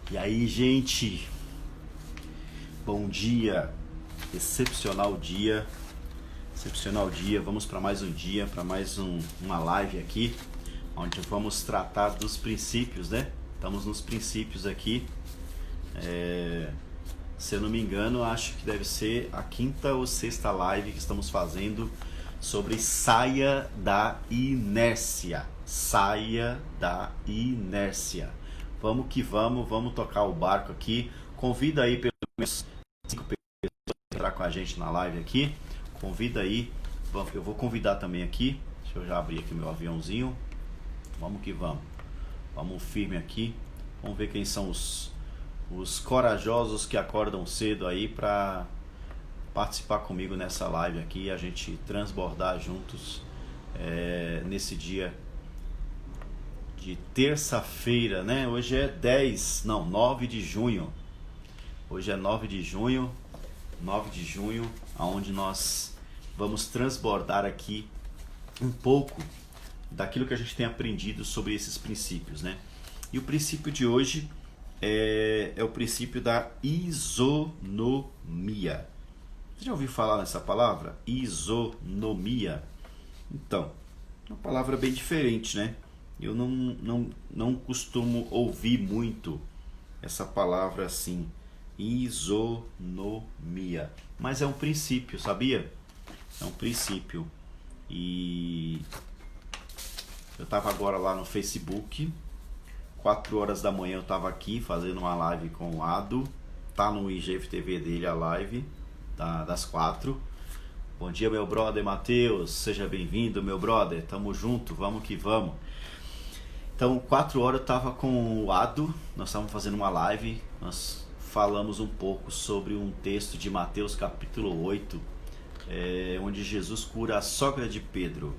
E aí, gente, bom dia, excepcional dia, vamos para mais um dia, para mais uma live aqui, onde vamos tratar dos princípios, né? Estamos nos princípios aqui, se eu não me engano, acho que deve ser a quinta ou sexta live que estamos fazendo sobre saia da inércia, Vamos que vamos tocar o barco aqui. Convida aí pelo menos 5 pessoas para entrar com a gente na live aqui. Convida aí. Eu vou convidar também aqui. Deixa eu já abrir aqui meu aviãozinho. Vamos que vamos. Vamos firme aqui. Vamos ver quem são os corajosos que acordam cedo aí para participar comigo nessa live aqui e a gente transbordar juntos nesse dia de terça-feira, né? Hoje é 9 de junho. Hoje é 9 de junho, onde nós vamos transbordar aqui um pouco daquilo que a gente tem aprendido sobre esses princípios, né? E o princípio de hoje é o princípio da isonomia. Você já ouviu falar nessa palavra? Isonomia. Então, é uma palavra bem diferente, né? Eu não costumo ouvir muito essa palavra assim, isonomia. Mas é um princípio, sabia? É um princípio. E eu estava agora lá no Facebook, 4 horas da manhã eu estava aqui fazendo uma live com o Ado. Tá no IGFTV dele a live, das 4. Bom dia, meu brother Matheus, seja bem-vindo, meu brother, tamo junto, vamos que vamos. Então, 4 horas eu estava com o Ado, nós estávamos fazendo uma live, nós falamos um pouco sobre um texto de Mateus capítulo 8, onde Jesus cura a sogra de Pedro.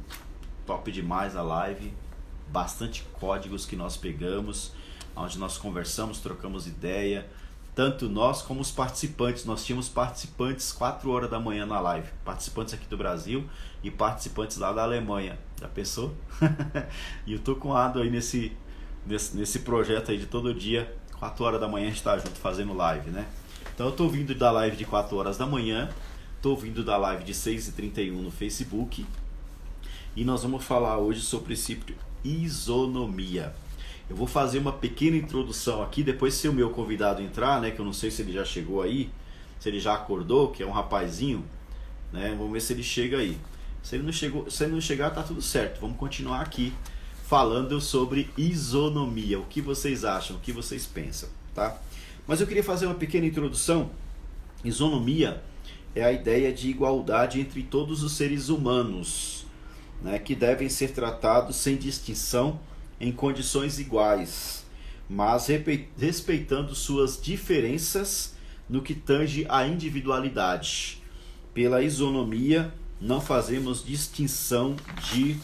Top demais a live, bastante códigos que nós pegamos, onde nós conversamos, trocamos ideia, tanto nós como os participantes. Nós tínhamos participantes 4 horas da manhã na live, participantes aqui do Brasil e participantes lá da Alemanha. Já pensou? E eu tô com o Ado aí nesse projeto aí de todo dia, 4 horas da manhã a gente tá junto fazendo live, né? Então eu tô vindo da live de 4 horas da manhã, tô vindo da live de 6h31 no Facebook, e nós vamos falar hoje sobre o princípio isonomia. Eu vou fazer uma pequena introdução aqui, depois se o meu convidado entrar, né, que eu não sei se ele já chegou aí, se ele já acordou, que é um rapazinho, né, vamos ver se ele chega aí. Se ele não chegar, tá tudo certo. Vamos continuar aqui falando sobre isonomia. O que vocês acham, o que vocês pensam, tá? Mas eu queria fazer uma pequena introdução. Isonomia é a ideia de igualdade entre todos os seres humanos, né, que devem ser tratados sem distinção em condições iguais, mas respeitando suas diferenças no que tange à individualidade. Pela isonomia, não fazemos distinção de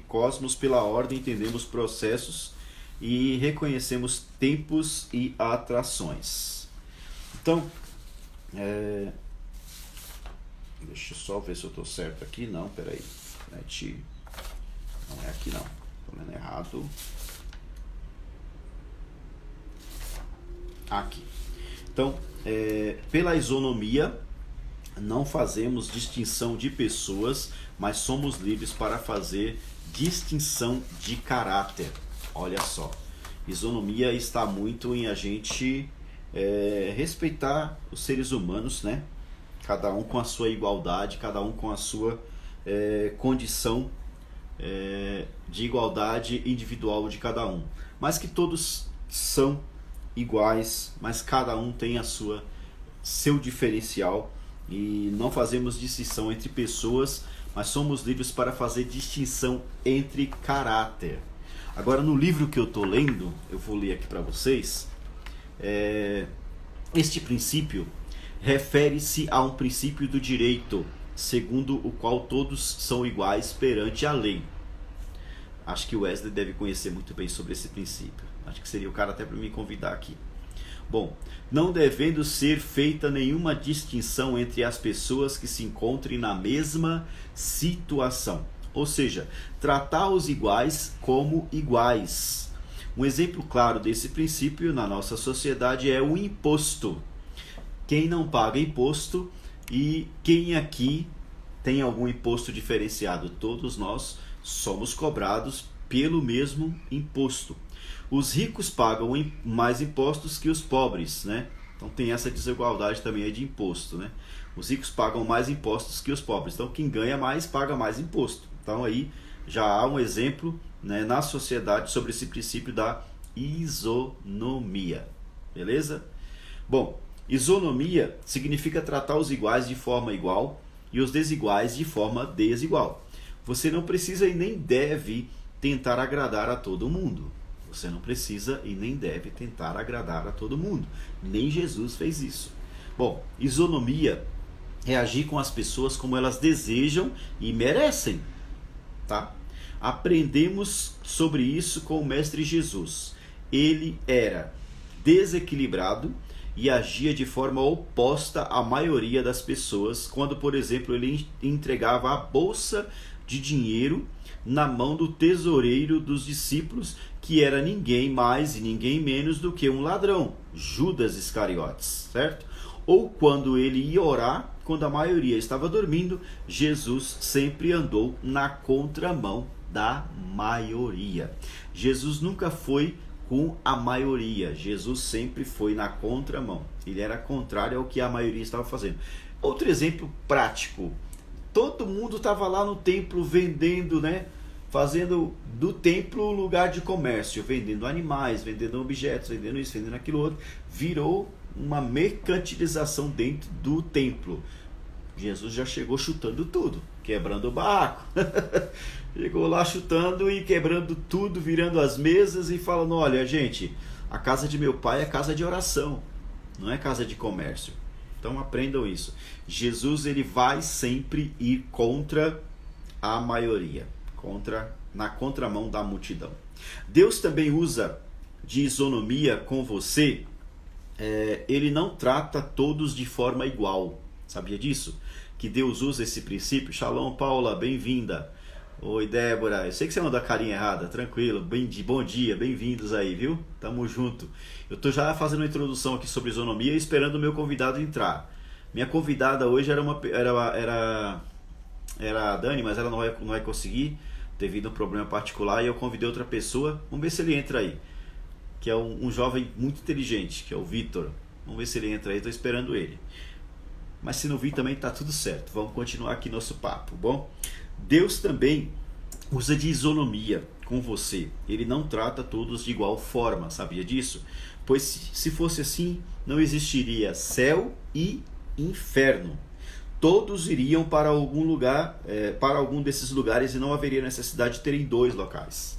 cosmos pela ordem, entendemos processos e reconhecemos tempos e atrações. Então, deixa eu só ver se eu estou certo aqui. Não, peraí. Não é aqui não. Estou lendo errado. Aqui. Então, pela isonomia, não fazemos distinção de pessoas, mas somos livres para fazer distinção de caráter. Olha só. Isonomia está muito em a gente respeitar os seres humanos, né? Cada um com a sua igualdade, cada um com a sua condição de igualdade individual de cada um, mas que todos são iguais, mas cada um tem seu diferencial, e não fazemos distinção entre pessoas, mas somos livres para fazer distinção entre caráter. Agora, no livro que eu estou lendo, eu vou ler aqui para vocês, este princípio refere-se a um princípio do direito, segundo o qual todos são iguais perante a lei. Acho que o Wesley deve conhecer muito bem sobre esse princípio. Acho que seria o cara até para me convidar aqui. Bom, não devendo ser feita nenhuma distinção entre as pessoas que se encontrem na mesma situação. Ou seja, tratar os iguais como iguais, Um exemplo claro desse princípio na nossa sociedade é o imposto. Quem não paga imposto e quem aqui tem algum imposto diferenciado? Todos nós somos cobrados pelo mesmo imposto. Os ricos pagam mais impostos que os pobres, né? Então tem essa desigualdade também aí de imposto, né? Os ricos pagam mais impostos que os pobres. Então quem ganha mais paga mais imposto. Então aí já há um exemplo, né, na sociedade sobre esse princípio da isonomia. Beleza? Bom, isonomia significa tratar os iguais de forma igual e os desiguais de forma desigual. Você não precisa e nem deve tentar agradar a todo mundo. Você não precisa e nem deve tentar agradar a todo mundo. Nem Jesus fez isso. Bom, isonomia é agir com as pessoas como elas desejam e merecem. Tá? Aprendemos sobre isso com o Mestre Jesus. Ele era desequilibrado e agia de forma oposta à maioria das pessoas, quando, por exemplo, ele entregava a bolsa de dinheiro na mão do tesoureiro dos discípulos, que era ninguém mais e ninguém menos do que um ladrão, Judas Iscariotes, certo? Ou quando ele ia orar, quando a maioria estava dormindo, Jesus sempre andou na contramão da maioria. Jesus nunca foi com a maioria, Jesus sempre foi na contramão. Ele era contrário ao que a maioria estava fazendo. Outro exemplo prático: todo mundo estava lá no templo vendendo, né? Fazendo do templo lugar de comércio, vendendo animais, vendendo objetos, vendendo isso, vendendo aquilo outro. Virou uma mercantilização dentro do templo. Jesus já chegou chutando tudo, quebrando o barraco. Chegou lá chutando e quebrando tudo, virando as mesas e falando: olha, gente, a casa de meu pai é casa de oração, não é casa de comércio. Então aprendam isso. Jesus, ele vai sempre ir contra a maioria, na contramão da multidão. Deus também usa de isonomia com você. Ele não trata todos de forma igual. Sabia disso? Que Deus usa esse princípio. Shalom, Paula, bem-vinda. Oi, Débora. Eu sei que você mandou a carinha errada, tranquilo. Bom dia, bem-vindos aí, viu? Tamo junto. Eu tô já fazendo uma introdução aqui sobre isonomia e esperando o meu convidado entrar. Minha convidada hoje era a Dani, mas ela não vai conseguir devido a um problema particular, e eu convidei outra pessoa. Vamos ver se ele entra aí, que é um jovem muito inteligente, que é o Vitor. Vamos ver se ele entra aí, estou esperando ele. Mas se não vir também está tudo certo. Vamos continuar aqui nosso papo, bom? Deus também usa de isonomia com você. Ele não trata todos de igual forma, sabia disso? Pois se fosse assim, não existiria céu e inferno. Todos iriam para algum lugar, para algum desses lugares, e não haveria necessidade de terem dois locais.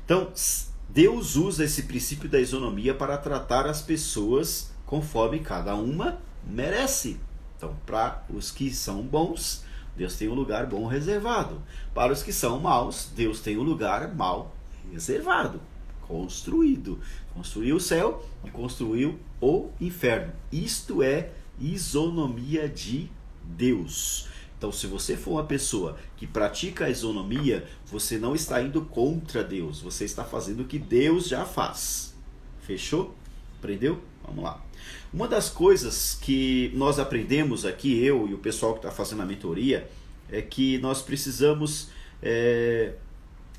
Então, Deus usa esse princípio da isonomia para tratar as pessoas conforme cada uma merece. Então, para os que são bons, Deus tem um lugar bom reservado. Para os que são maus, Deus tem um lugar mal reservado, construído. Construiu o céu e construiu o inferno. Isto é isonomia de Deus. Então, se você for uma pessoa que pratica a isonomia, você não está indo contra Deus, você está fazendo o que Deus já faz. Fechou? Aprendeu? Vamos lá. Uma das coisas que nós aprendemos aqui, eu e o pessoal que está fazendo a mentoria, é que nós precisamos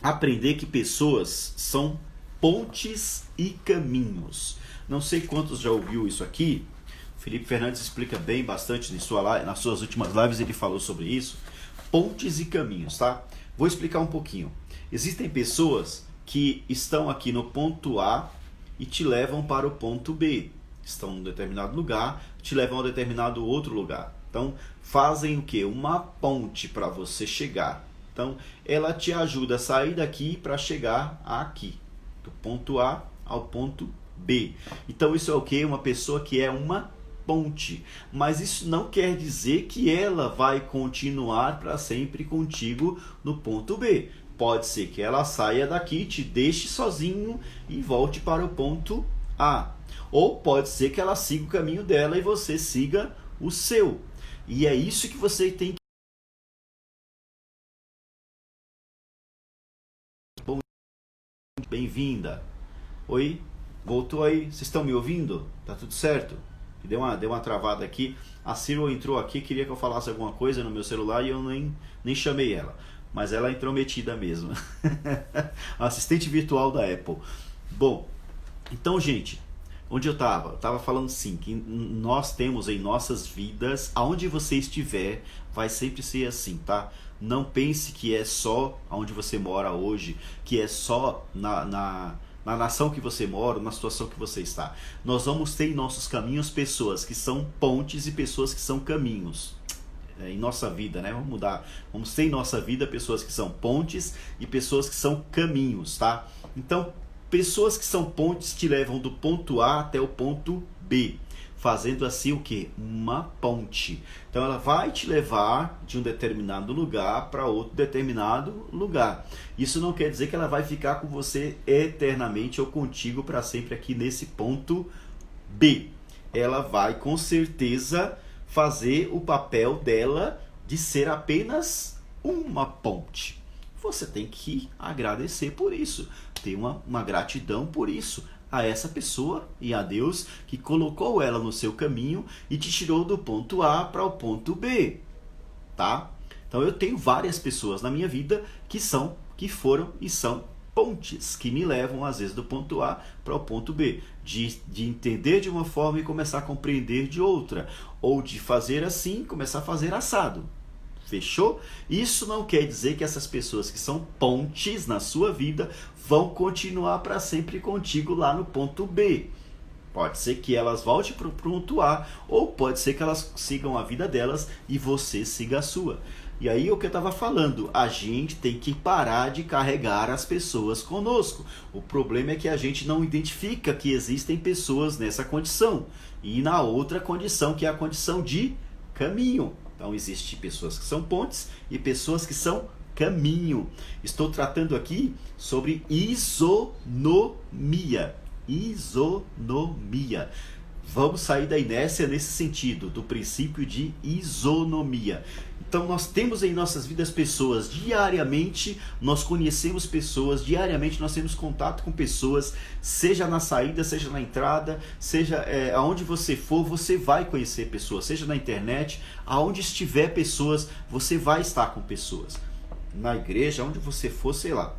aprender que pessoas são pontes e caminhos. Não sei quantos já ouviu isso aqui. Felipe Fernandes explica bem bastante nas suas últimas lives, ele falou sobre isso. Pontes e caminhos, tá? Vou explicar um pouquinho. Existem pessoas que estão aqui no ponto A e te levam para o ponto B. Estão em um determinado lugar, te levam a um determinado outro lugar. Então, fazem o quê? Uma ponte para você chegar. Então, ela te ajuda a sair daqui para chegar aqui. Do ponto A ao ponto B. Então, isso é o quê? Uma pessoa que é uma ponte, mas isso não quer dizer que ela vai continuar para sempre contigo no ponto B. Pode ser que ela saia daqui, te deixe sozinho e volte para o ponto A. Ou pode ser que ela siga o caminho dela e você siga o seu. E é isso que você tem que bem-vinda. Oi, voltou aí, vocês estão me ouvindo? Tá tudo certo? Deu uma travada aqui. A Cyril entrou aqui, queria que eu falasse alguma coisa no meu celular e eu nem chamei ela. Mas ela é intrometida mesmo. Assistente virtual da Apple. Bom, então, gente, onde eu estava? Eu estava falando assim, que nós temos em nossas vidas, aonde você estiver, vai sempre ser assim, tá? Não pense que é só onde você mora hoje, que é só na nação que você mora, na situação que você está. Nós vamos ter em nossos caminhos pessoas que são pontes e pessoas que são caminhos. Em nossa vida, né? Vamos mudar. Vamos ter em nossa vida pessoas que são pontes e pessoas que são caminhos, tá? Então, pessoas que são pontes te levam do ponto A até o ponto B, fazendo assim o que? Uma ponte. Então ela vai te levar de um determinado lugar para outro determinado lugar. Isso não quer dizer que ela vai ficar com você eternamente ou contigo para sempre aqui nesse ponto B. Ela vai com certeza fazer o papel dela de ser apenas uma ponte. Você tem que agradecer por isso, ter uma gratidão por isso a essa pessoa e a Deus que colocou ela no seu caminho e te tirou do ponto A para o ponto B, tá? Então eu tenho várias pessoas na minha vida que foram e são pontes, que me levam às vezes do ponto A para o ponto B, de entender de uma forma e começar a compreender de outra, ou de fazer assim e começar a fazer assado. Fechou? Isso não quer dizer que essas pessoas que são pontes na sua vida vão continuar para sempre contigo lá no ponto B. Pode ser que elas voltem para o ponto A, ou pode ser que elas sigam a vida delas e você siga a sua. E aí o que eu estava falando, a gente tem que parar de carregar as pessoas conosco. O problema é que a gente não identifica que existem pessoas nessa condição e na outra condição, que é a condição de caminho. Então existem pessoas que são pontes e pessoas que são caminho. Estou tratando aqui sobre isonomia. Isonomia. Vamos sair da inércia nesse sentido, do princípio de isonomia. Então nós temos em nossas vidas pessoas diariamente, nós conhecemos pessoas, diariamente nós temos contato com pessoas, seja na saída, seja na entrada, seja aonde você for, você vai conhecer pessoas, seja na internet, aonde estiver pessoas, você vai estar com pessoas. Na igreja, onde você for, sei lá,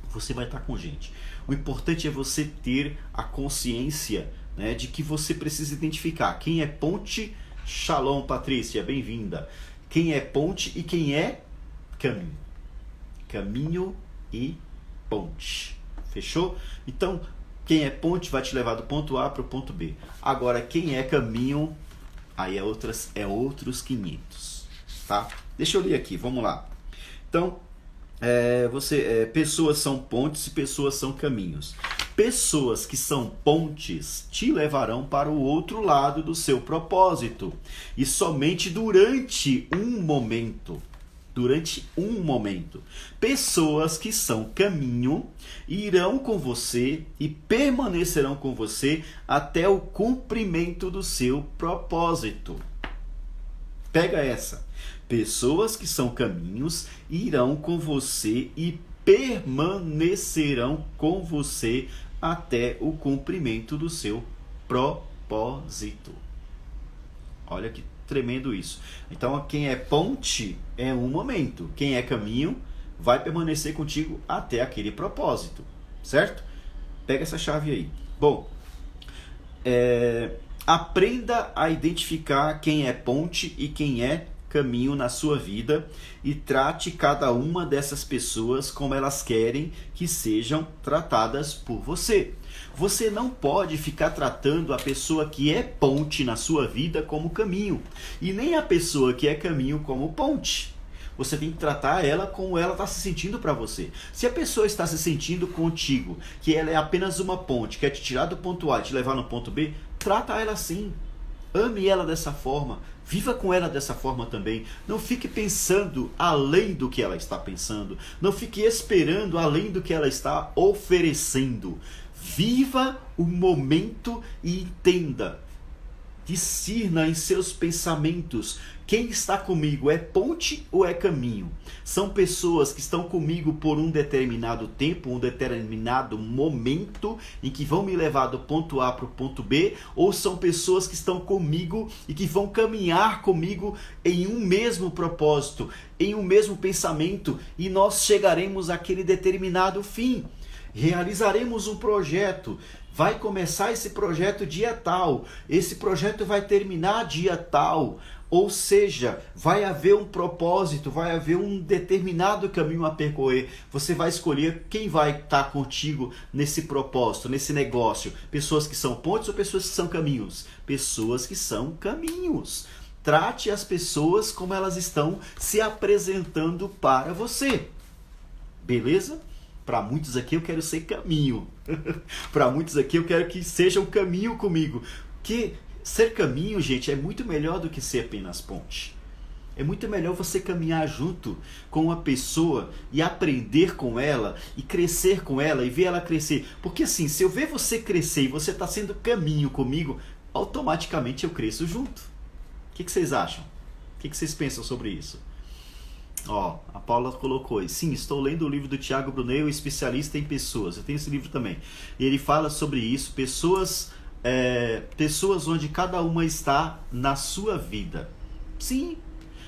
você vai estar com gente. O importante é você ter a consciência, né, de que você precisa identificar quem é ponte. Shalom, Patrícia, bem-vinda. Quem é ponte e quem é caminho. Caminho e ponte. Fechou? Então, quem é ponte vai te levar do ponto A para o ponto B. Agora, quem é caminho, aí é outros 500. Tá? Deixa eu ler aqui, vamos lá. Então, pessoas são pontes e pessoas são caminhos. Pessoas que são pontes te levarão para o outro lado do seu propósito. E somente durante um momento. Durante um momento. Pessoas que são caminho irão com você e permanecerão com você até o cumprimento do seu propósito. Pega essa. Pessoas que são caminhos irão com você e permanecerão com você até o cumprimento do seu propósito. Olha que tremendo isso. Então, quem é ponte é um momento. Quem é caminho vai permanecer contigo até aquele propósito. Certo? Pega essa chave aí. Bom, aprenda a identificar quem é ponte e quem é caminho na sua vida e trate cada uma dessas pessoas como elas querem que sejam tratadas por você. Você não pode ficar tratando a pessoa que é ponte na sua vida como caminho e nem a pessoa que é caminho como ponte. Você tem que tratar ela como ela está se sentindo para você. Se a pessoa está se sentindo contigo que ela é apenas uma ponte, quer te tirar do ponto A e te levar no ponto B, trata ela assim. Ame ela dessa forma, viva com ela dessa forma também. Não fique pensando além do que ela está pensando. Não fique esperando além do que ela está oferecendo. Viva o momento e entenda Discirna em seus pensamentos. Quem está comigo é ponte ou é caminho? São pessoas que estão comigo por um determinado tempo, um determinado momento em que vão me levar do ponto A para o ponto B, ou são pessoas que estão comigo e que vão caminhar comigo em um mesmo propósito, em um mesmo pensamento, e nós chegaremos àquele determinado fim. Realizaremos um projeto. Vai começar esse projeto dia tal, esse projeto vai terminar dia tal, ou seja, vai haver um propósito, vai haver um determinado caminho a percorrer. Você vai escolher quem vai estar contigo nesse propósito, nesse negócio. Pessoas que são pontes ou pessoas que são caminhos? Pessoas que são caminhos. Trate as pessoas como elas estão se apresentando para você. Beleza? Para muitos aqui eu quero ser caminho. Para muitos aqui eu quero que seja um caminho comigo. Que ser caminho, gente, é muito melhor do que ser apenas ponte. É muito melhor você caminhar junto com uma pessoa e aprender com ela e crescer com ela e ver ela crescer. Porque assim, se eu ver você crescer e você está sendo caminho comigo, automaticamente eu cresço junto. O que vocês acham? O que vocês pensam sobre isso? Ó, a Paula colocou aí. Sim, estou lendo o livro do Thiago Brunet, o especialista em pessoas. Eu tenho esse livro também. E ele fala sobre isso, pessoas onde cada uma está na sua vida. Sim,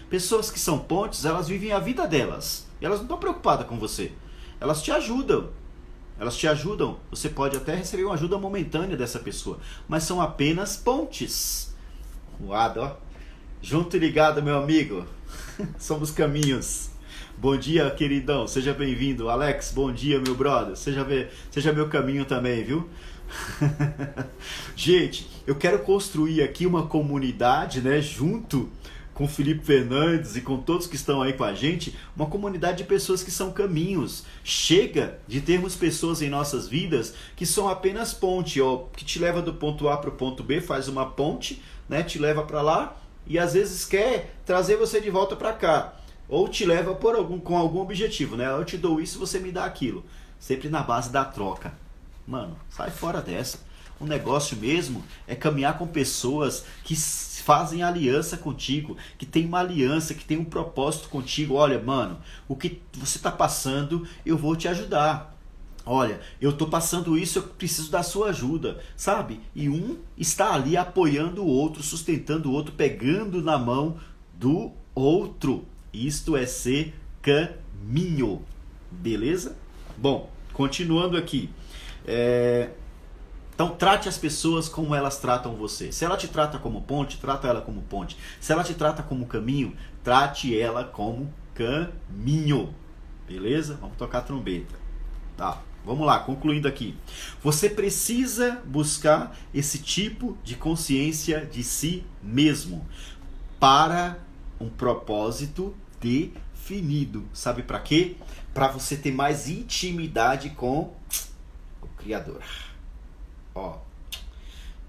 pessoas que são pontes, elas vivem a vida delas. E elas não estão preocupadas com você. Elas te ajudam. Elas te ajudam. Você pode até receber uma ajuda momentânea dessa pessoa. Mas são apenas pontes. Voado, ó. Junto e ligado, meu amigo. Somos caminhos. Bom dia, queridão. Seja bem-vindo. Alex, bom dia, meu brother. Seja meu caminho também, viu? Gente, eu quero construir aqui uma comunidade, né? Junto com o Felipe Fernandes e com todos que estão aí com a gente. Uma comunidade de pessoas que são caminhos. Chega de termos pessoas em nossas vidas que são apenas ponte, ó, que te leva do ponto A para o ponto B, faz uma ponte, né? Te leva para lá. E às vezes quer trazer você de volta para cá. Ou te leva com algum objetivo, né? Eu te dou isso, você me dá aquilo. Sempre na base da troca. Mano, sai fora dessa. O negócio mesmo é caminhar com pessoas que fazem aliança contigo, que tem uma aliança, que tem um propósito contigo. Olha, mano, o que você está passando, eu vou te ajudar. Olha, eu estou passando isso, eu preciso da sua ajuda, sabe? E um está ali apoiando o outro, sustentando o outro, pegando na mão do outro. Isto é ser caminho, beleza? Bom, continuando aqui. Então trate as pessoas como elas tratam você. Se ela te trata como ponte, trata ela como ponte. Se ela te trata como caminho, trate ela como caminho. Beleza? Vamos tocar a trombeta. Tá, vamos lá, concluindo aqui. Você precisa buscar esse tipo de consciência de si mesmo para um propósito definido. Sabe para quê? Para você ter mais intimidade com o Criador. Ó,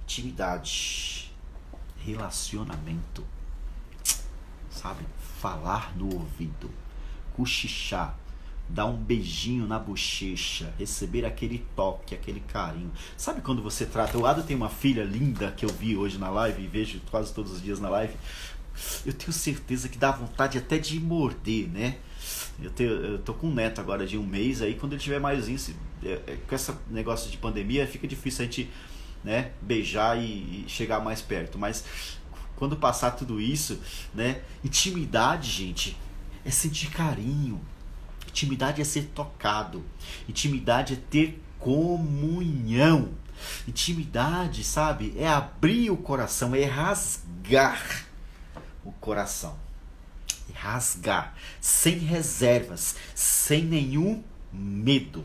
intimidade, relacionamento, sabe? Falar no ouvido, cochichar, dar um beijinho na bochecha, receber aquele toque, aquele carinho. Sabe quando você trata... O Ada tem uma filha linda que eu vi hoje na live e vejo quase todos os dias na live. Eu tenho certeza que dá vontade até de morder, né? Eu tô com um neto agora de 1 mês, aí quando ele tiver maiorzinho, com esse negócio de pandemia, fica difícil a gente, né, beijar e chegar mais perto. Mas quando passar tudo isso, né, intimidade, gente, é sentir carinho. Intimidade é ser tocado. Intimidade é ter comunhão. Intimidade, sabe, é abrir o coração, é rasgar o coração. É rasgar, sem reservas, sem nenhum medo.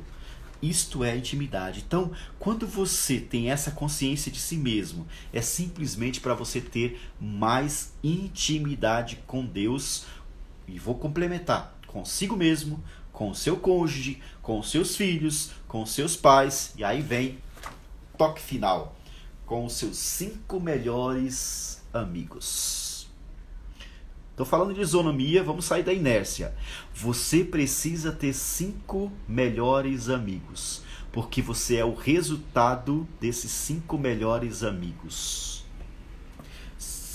Isto é intimidade. Então, quando você tem essa consciência de si mesmo, é simplesmente para você ter mais intimidade com Deus. E vou complementar, consigo mesmo, com o seu cônjuge, com os seus filhos, com os seus pais. E aí vem toque final, com os seus 5 melhores amigos. Estou falando de isonomia, vamos sair da inércia. Você precisa ter 5 melhores amigos, porque você é o resultado desses 5 melhores amigos.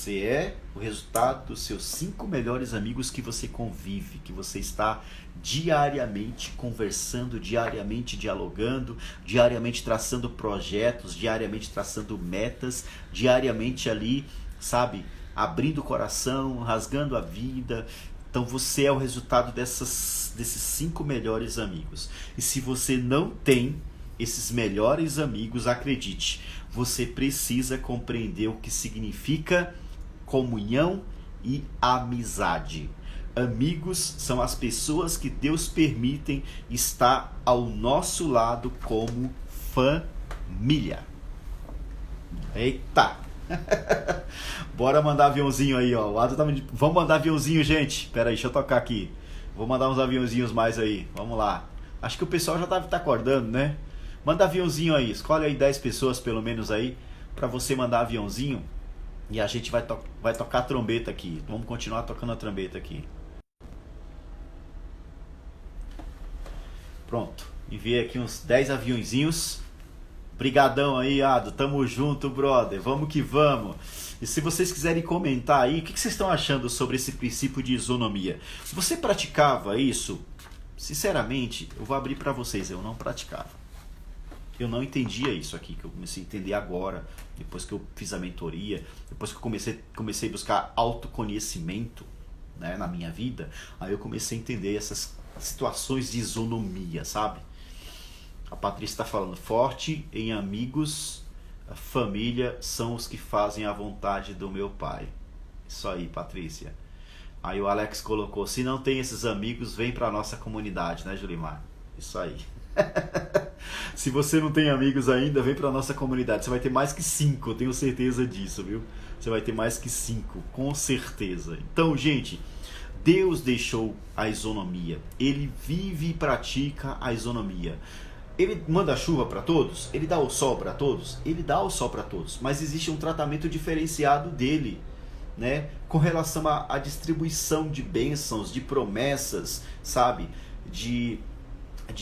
Você é o resultado dos seus 5 melhores amigos que você convive, que você está diariamente conversando, diariamente dialogando, diariamente traçando projetos, diariamente traçando metas, diariamente ali, sabe, abrindo o coração, rasgando a vida. Então você é o resultado desses 5 melhores amigos. E se você não tem esses melhores amigos, acredite, você precisa compreender o que significa comunhão e amizade. Amigos são as pessoas que Deus permitem estar ao nosso lado como família. Eita! Bora mandar aviãozinho aí, ó. Vamos mandar aviãozinho, gente. Pera aí, deixa eu tocar aqui. Vou mandar uns aviãozinhos mais aí. Vamos lá. Acho que o pessoal já tá acordando, né? Manda aviãozinho aí. Escolhe aí 10 pessoas pelo menos aí pra você mandar aviãozinho. E a gente vai tocar a trombeta aqui. Vamos continuar tocando a trombeta aqui. Pronto. Enviei aqui uns 10 aviãozinhos. Brigadão aí, Ado. Tamo junto, brother. Vamos que vamos. E se vocês quiserem comentar aí, o que vocês estão achando sobre esse princípio de isonomia? Você praticava isso? Sinceramente, eu vou abrir pra vocês. Eu não praticava. Eu não entendia isso aqui, que eu comecei a entender agora, depois que eu fiz a mentoria, depois que eu comecei a buscar autoconhecimento, né, na minha vida. Aí eu comecei a entender essas situações de isonomia, sabe? A Patrícia está falando, forte em amigos, a família são os que fazem a vontade do meu pai. Isso aí, Patrícia. Aí o Alex colocou, se não tem esses amigos, vem para a nossa comunidade, né, Julimar? Isso aí. Se você não tem amigos ainda, vem para a nossa comunidade. Você vai ter mais que 5, eu tenho certeza disso, viu? Você vai ter mais que 5, com certeza. Então, gente, Deus deixou a isonomia. Ele vive e pratica a isonomia. Ele manda chuva para todos? Ele dá o sol para todos? Ele dá o sol para todos. Mas existe um tratamento diferenciado dele, né? Com relação à distribuição de bênçãos, de promessas, sabe? De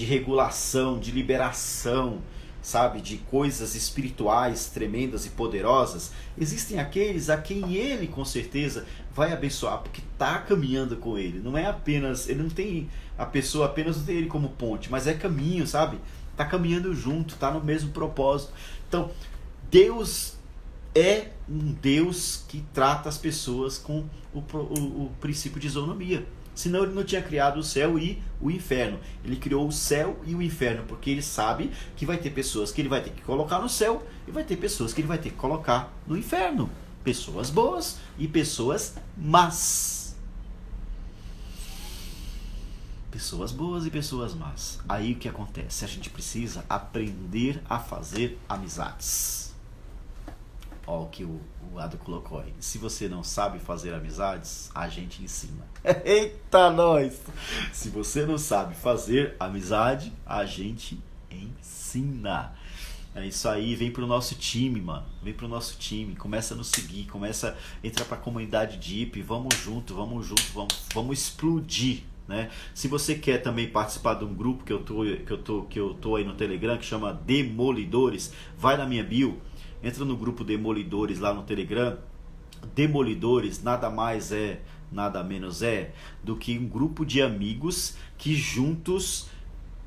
regulação, de liberação, sabe? De coisas espirituais tremendas e poderosas. Existem aqueles a quem ele com certeza vai abençoar, porque está caminhando com ele. Não é apenas, ele não tem a pessoa apenas, não tem ele como ponte, mas é caminho, sabe? Está caminhando junto, está no mesmo propósito. Então, Deus é um Deus que trata as pessoas com o princípio de isonomia. Senão ele não tinha criado o céu e o inferno. Ele criou o céu e o inferno, porque ele sabe que vai ter pessoas que ele vai ter que colocar no céu e vai ter pessoas que ele vai ter que colocar no inferno. Pessoas boas e pessoas más. Pessoas boas e pessoas más. Aí o que acontece? A gente precisa aprender a fazer amizades. Ó, o que o Ado colocou aí. Se você não sabe fazer amizades, a gente ensina. Eita, nós! Se você não sabe fazer amizade, a gente ensina. É isso aí, vem pro nosso time, mano. Vem pro nosso time, começa a nos seguir, começa a entrar pra comunidade Deep, vamos junto, vamos explodir, né? Se você quer também participar de um grupo que eu tô aí no Telegram, que chama Demolidores, vai na minha bio. Entra no grupo Demolidores lá no Telegram. Demolidores nada mais é, nada menos é do que um grupo de amigos que juntos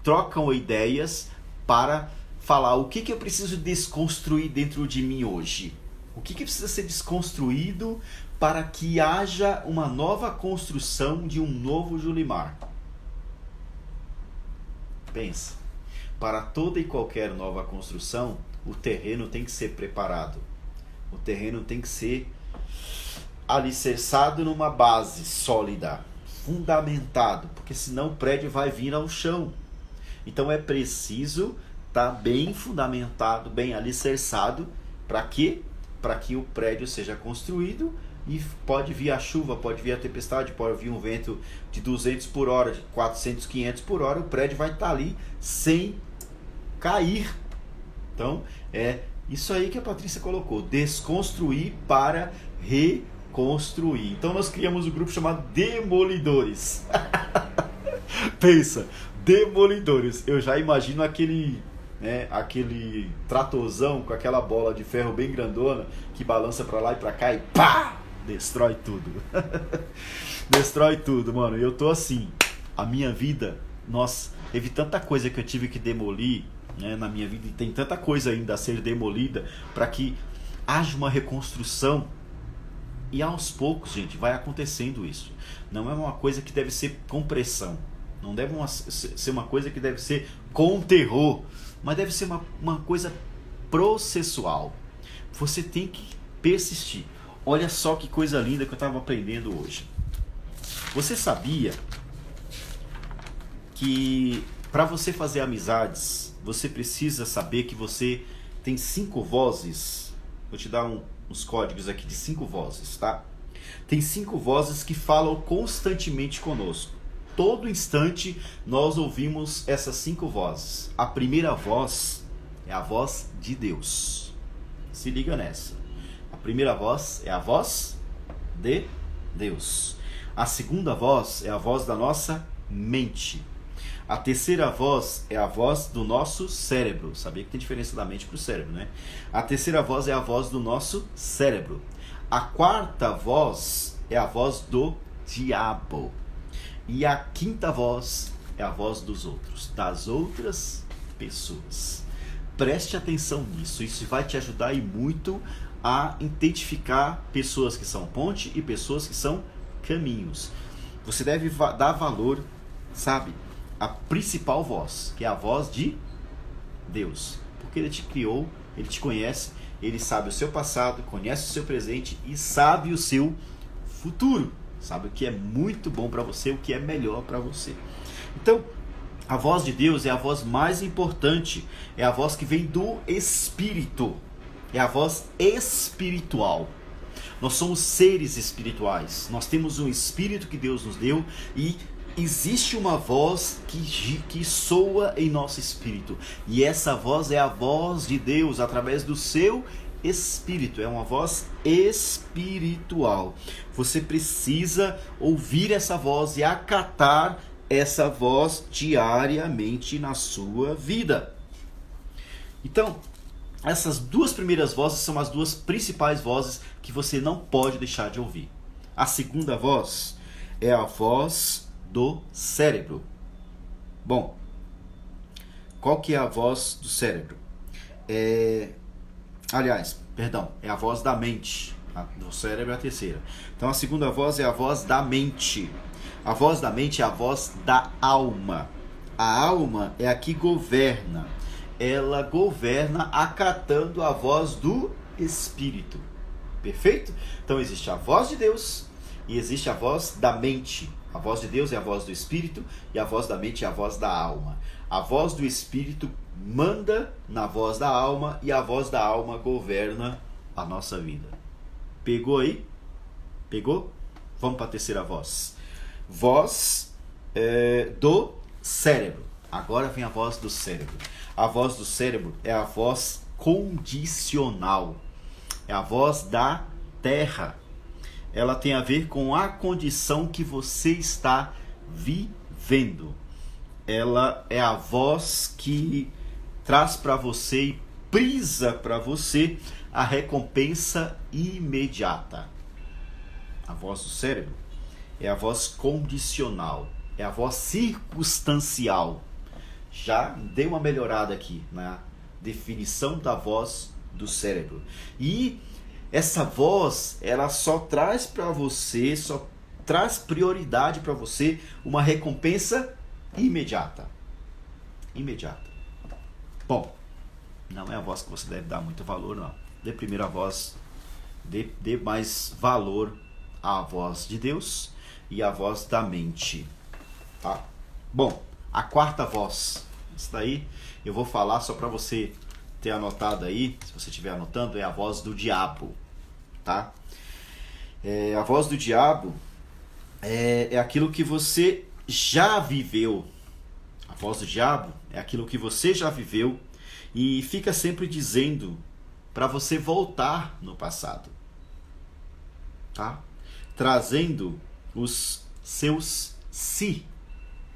trocam ideias para falar o que eu preciso desconstruir dentro de mim hoje. O que precisa ser desconstruído para que haja uma nova construção de um novo Julimar. Pensa. Para toda e qualquer nova construção, o terreno tem que ser preparado. O terreno tem que ser alicerçado numa base sólida, fundamentado, porque senão o prédio vai vir ao chão. Então é preciso estar bem fundamentado, bem alicerçado, para quê? Para que o prédio seja construído e pode vir a chuva, pode vir a tempestade, pode vir um vento de 200 por hora, de 400, 500 por hora, o prédio vai estar ali sem cair. Então, é isso aí que a Patrícia colocou. Desconstruir para reconstruir. Então, nós criamos um grupo chamado Demolidores. Pensa, Demolidores. Eu já imagino aquele tratorzão com aquela bola de ferro bem grandona que balança para lá e para cá e pá! Destrói tudo. Destrói tudo, mano. Eu tô assim, a minha vida, nossa, teve tanta coisa que eu tive que demolir, né, na minha vida, e tem tanta coisa ainda a ser demolida para que haja uma reconstrução. E aos poucos, gente, vai acontecendo isso. Não é uma coisa que deve ser com pressão. Não deve ser uma coisa que deve ser com terror. Mas deve ser uma coisa processual. Você tem que persistir. Olha só que coisa linda que eu estava aprendendo hoje. Você sabia que para você fazer amizades, você precisa saber que você tem 5 vozes? Vou te dar uns códigos aqui de 5 vozes, tá? Tem 5 vozes que falam constantemente conosco. Todo instante nós ouvimos essas 5 vozes. A primeira voz é a voz de Deus. Se liga nessa. A primeira voz é a voz de Deus. A segunda voz é a voz da nossa mente. A terceira voz é a voz do nosso cérebro. Sabia que tem diferença da mente para o cérebro, né? A terceira voz é a voz do nosso cérebro. A quarta voz é a voz do diabo. E a quinta voz é a voz dos outros, das outras pessoas. Preste atenção nisso. Isso vai te ajudar e muito a identificar pessoas que são ponte e pessoas que são caminhos. Você deve dar valor, sabe, a principal voz, que é a voz de Deus. Porque Ele te criou, Ele te conhece, Ele sabe o seu passado, conhece o seu presente e sabe o seu futuro. Sabe o que é muito bom para você, o que é melhor para você. Então, a voz de Deus é a voz mais importante, é a voz que vem do Espírito, é a voz espiritual. Nós somos seres espirituais, nós temos um Espírito que Deus nos deu e existe uma voz que soa em nosso espírito. E essa voz é a voz de Deus através do seu Espírito. É uma voz espiritual. Você precisa ouvir essa voz e acatar essa voz diariamente na sua vida. Então, essas 2 primeiras vozes são as 2 principais vozes que você não pode deixar de ouvir. A segunda voz é a voz do cérebro. Bom, qual que é a voz do cérebro? É a voz da mente. A do cérebro é a terceira. Então a segunda voz é a voz da mente. A voz da mente é a voz da alma. A alma é a que governa. Ela governa acatando a voz do Espírito. Perfeito? Então existe a voz de Deus e existe a voz da mente. A voz de Deus é a voz do Espírito e a voz da mente é a voz da alma. A voz do Espírito manda na voz da alma e a voz da alma governa a nossa vida. Pegou aí? Pegou? Vamos para a terceira voz. Voz do cérebro. Agora vem a voz do cérebro. A voz do cérebro é a voz condicional. É a voz da terra. Ela tem a ver com a condição que você está vivendo. Ela é a voz que traz para você e prisa para você a recompensa imediata. A voz do cérebro é a voz condicional, é a voz circunstancial. Já dei uma melhorada aqui na definição da voz do cérebro. E essa voz, ela só traz para você, só traz prioridade para você uma recompensa imediata. Imediata. Bom, não é a voz que você deve dar muito valor, não. Dê primeiro a voz, dê mais valor à voz de Deus e à voz da mente. Tá? Bom, a quarta voz, isso daí eu vou falar só para você ter anotado aí, se você estiver anotando, é a voz do diabo. Tá? A voz do diabo é aquilo que você já viveu. A voz do diabo é aquilo que você já viveu e fica sempre dizendo para você voltar no passado, tá? Trazendo os seus se,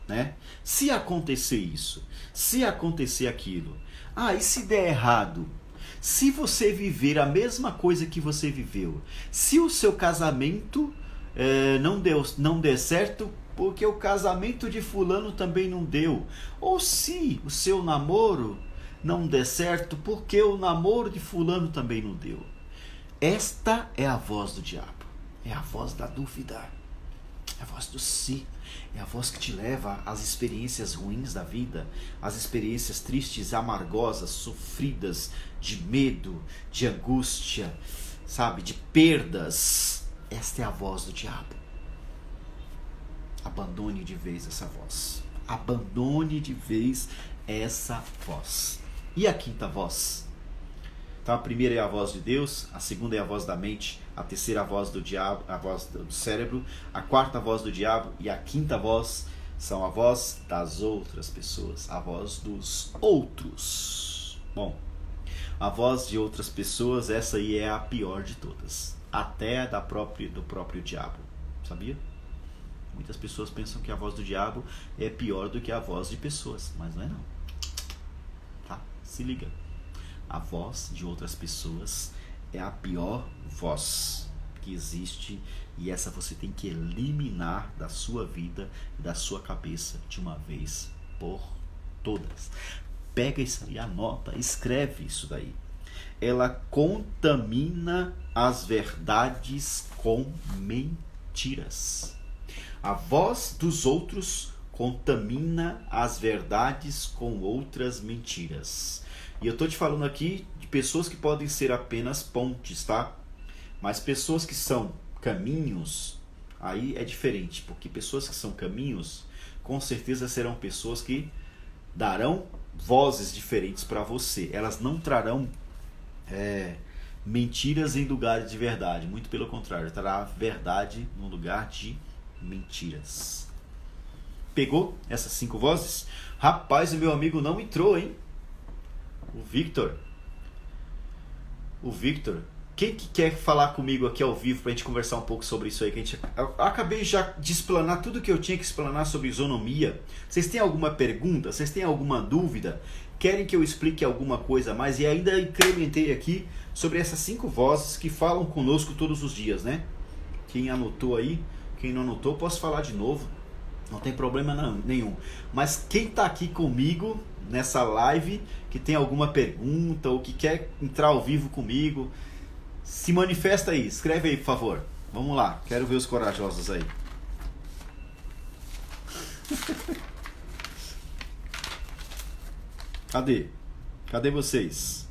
né? Se acontecer isso, se acontecer aquilo, e se der errado? Se você viver a mesma coisa que você viveu, se o seu casamento não der certo, porque o casamento de fulano também não deu, ou se o seu namoro não der certo, porque o namoro de fulano também não deu. Esta é a voz do diabo, é a voz da dúvida, é a voz do si, é a voz que te leva às experiências ruins da vida, às experiências tristes, amargosas, sofridas, de medo, de angústia, sabe, de perdas. Esta é a voz do diabo. Abandone de vez essa voz. Abandone de vez essa voz. E a quinta voz? Então a primeira é a voz de Deus, a segunda é a voz da mente, a terceira é a voz do diabo, a voz do cérebro, a quarta a voz do diabo e a quinta voz são a voz das outras pessoas, a voz dos outros. Bom, a voz de outras pessoas, essa aí é a pior de todas, até do próprio diabo, sabia? Muitas pessoas pensam que a voz do diabo é pior do que a voz de pessoas, mas não é não. Tá? Se liga. A voz de outras pessoas é a pior voz que existe e essa você tem que eliminar da sua vida e da sua cabeça de uma vez por todas. Pega isso aí, anota, escreve isso daí. Ela contamina as verdades com mentiras. A voz dos outros contamina as verdades com outras mentiras. E eu estou te falando aqui de pessoas que podem ser apenas pontes, tá? Mas pessoas que são caminhos, aí é diferente. Porque pessoas que são caminhos, com certeza serão pessoas que darão vozes diferentes para você. Elas não trarão mentiras em lugares de verdade. Muito pelo contrário, trará verdade no lugar de mentiras. Pegou essas 5 vozes? Rapaz, o meu amigo não entrou, hein? O Victor, quem que quer falar comigo aqui ao vivo pra gente conversar um pouco sobre isso aí? Eu acabei já de explanar tudo que eu tinha que explanar sobre isonomia. Vocês têm alguma pergunta? Vocês têm alguma dúvida? Querem que eu explique alguma coisa a mais? E ainda incrementei aqui sobre essas 5 vozes que falam conosco todos os dias, né? Quem anotou aí, quem não anotou, posso falar de novo. Não tem problema nenhum. Mas quem está aqui comigo nessa live, que tem alguma pergunta ou que quer entrar ao vivo comigo, se manifesta aí. Escreve aí, por favor. Vamos lá. Quero ver os corajosos aí. Cadê? Cadê vocês?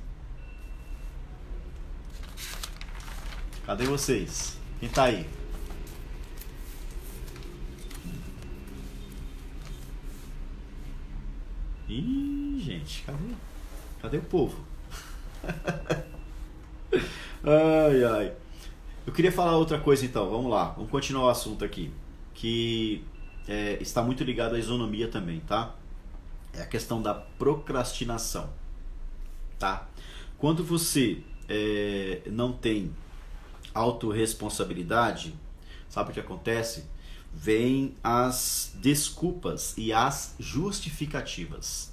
Cadê vocês? Quem tá aí? Ih, gente, cadê o povo? Ai, ai. Eu queria falar outra coisa então, vamos lá. Vamos continuar o assunto aqui. Que está muito ligado à isonomia também, tá? É a questão da procrastinação, tá? Quando você não tem autorresponsabilidade, sabe o que acontece? Vêm as desculpas e as justificativas.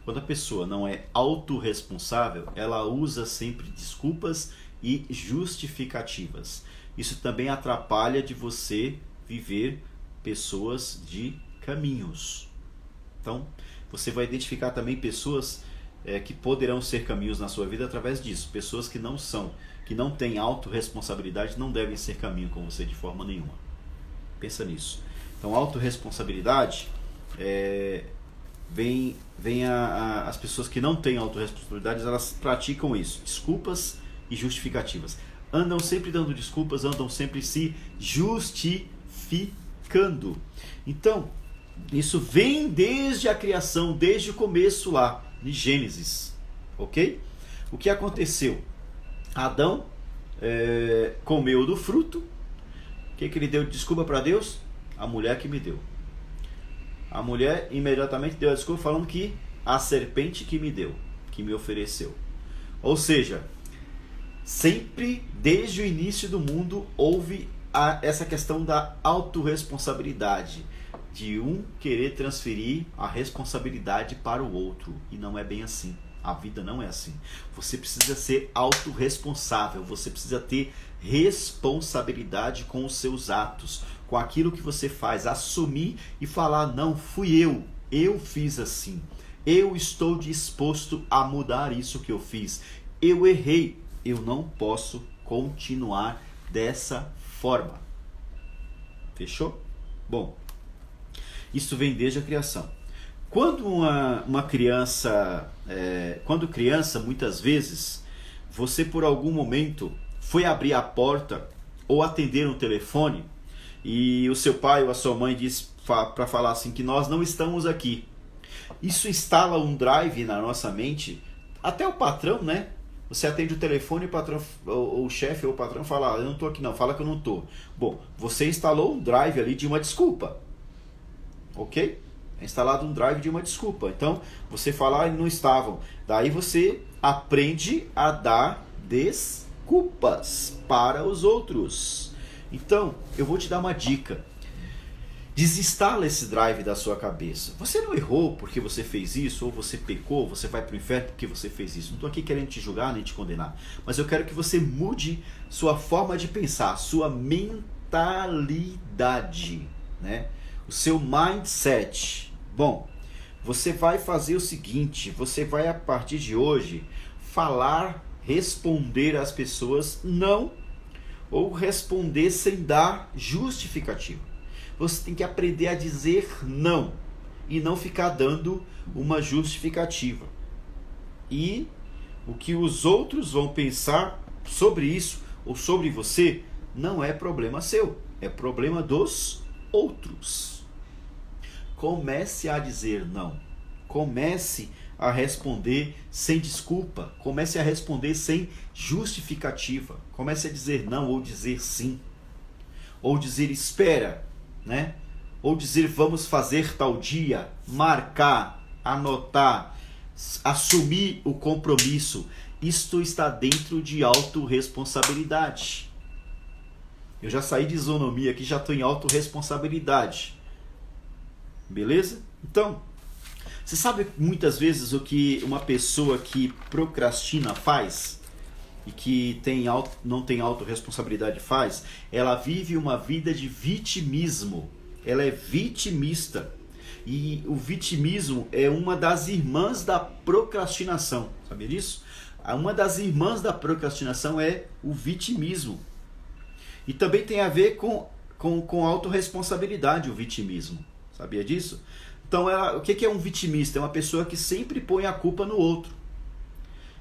Quando a pessoa não é autorresponsável, ela usa sempre desculpas e justificativas. Isso também atrapalha de você viver pessoas de caminhos. Então, você vai identificar também pessoas que poderão ser caminhos na sua vida através disso. Pessoas que não têm autorresponsabilidade, não devem ser caminho com você de forma nenhuma. Pensa nisso. Então, autorresponsabilidade vem as pessoas que não têm autorresponsabilidade, elas praticam isso, desculpas e justificativas. Andam sempre dando desculpas, andam sempre se justificando. Então, isso vem desde a criação, desde o começo lá, de Gênesis. Ok? O que aconteceu? Adão comeu do fruto. O que ele deu de desculpa para Deus? A mulher que me deu. A mulher imediatamente deu a desculpa falando que a serpente que me deu, que me ofereceu. Ou seja, sempre desde o início do mundo houve essa questão da autorresponsabilidade, de um querer transferir a responsabilidade para o outro. E não é bem assim. A vida não é assim. Você precisa ser autorresponsável, você precisa ter responsabilidade com os seus atos, com aquilo que você faz, assumir e falar, não, fui eu fiz assim, eu estou disposto a mudar isso que eu fiz, eu errei, eu não posso continuar dessa forma. Fechou? Bom, isso vem desde a criação. Quando uma criança, quando criança, muitas vezes, você por algum momento foi abrir a porta ou atender um telefone e o seu pai ou a sua mãe disse para falar assim que nós não estamos aqui. Isso instala um drive na nossa mente, até o patrão, né? Você atende o telefone e o patrão, ou o chefe ou o patrão fala, eu não estou aqui não, fala que eu não estou. Bom, você instalou um drive ali de uma desculpa, ok? É instalado um drive de uma desculpa. Então, você fala, não estavam. Daí você aprende a dar desculpas para os outros. Então, eu vou te dar uma dica. Desinstala esse drive da sua cabeça. Você não errou porque você fez isso, ou você pecou, você vai para o inferno porque você fez isso. Não estou aqui querendo te julgar nem te condenar. Mas eu quero que você mude sua forma de pensar, sua mentalidade, né? O seu mindset. Bom, você vai fazer o seguinte, você vai a partir de hoje falar, responder às pessoas não, ou responder sem dar justificativa. Você tem que aprender a dizer não e não ficar dando uma justificativa. E o que os outros vão pensar sobre isso ou sobre você não é problema seu, é problema dos outros. Comece a dizer não. Comece a responder sem desculpa. Comece a responder sem justificativa. Comece a dizer não ou dizer sim. Ou dizer espera, né? Ou dizer vamos fazer tal dia, marcar, anotar, assumir o compromisso. Isto está dentro de autorresponsabilidade. Eu já saí de isonomia aqui, já estou em autorresponsabilidade. Beleza? Então, você sabe muitas vezes o que uma pessoa que procrastina faz e que não tem autorresponsabilidade faz? Ela vive uma vida de vitimismo. Ela é vitimista. E o vitimismo é uma das irmãs da procrastinação. Sabia disso? Uma das irmãs da procrastinação é o vitimismo. E também tem a ver com autorresponsabilidade, o vitimismo. Sabia disso? Então, o que é um vitimista? É uma pessoa que sempre põe a culpa no outro.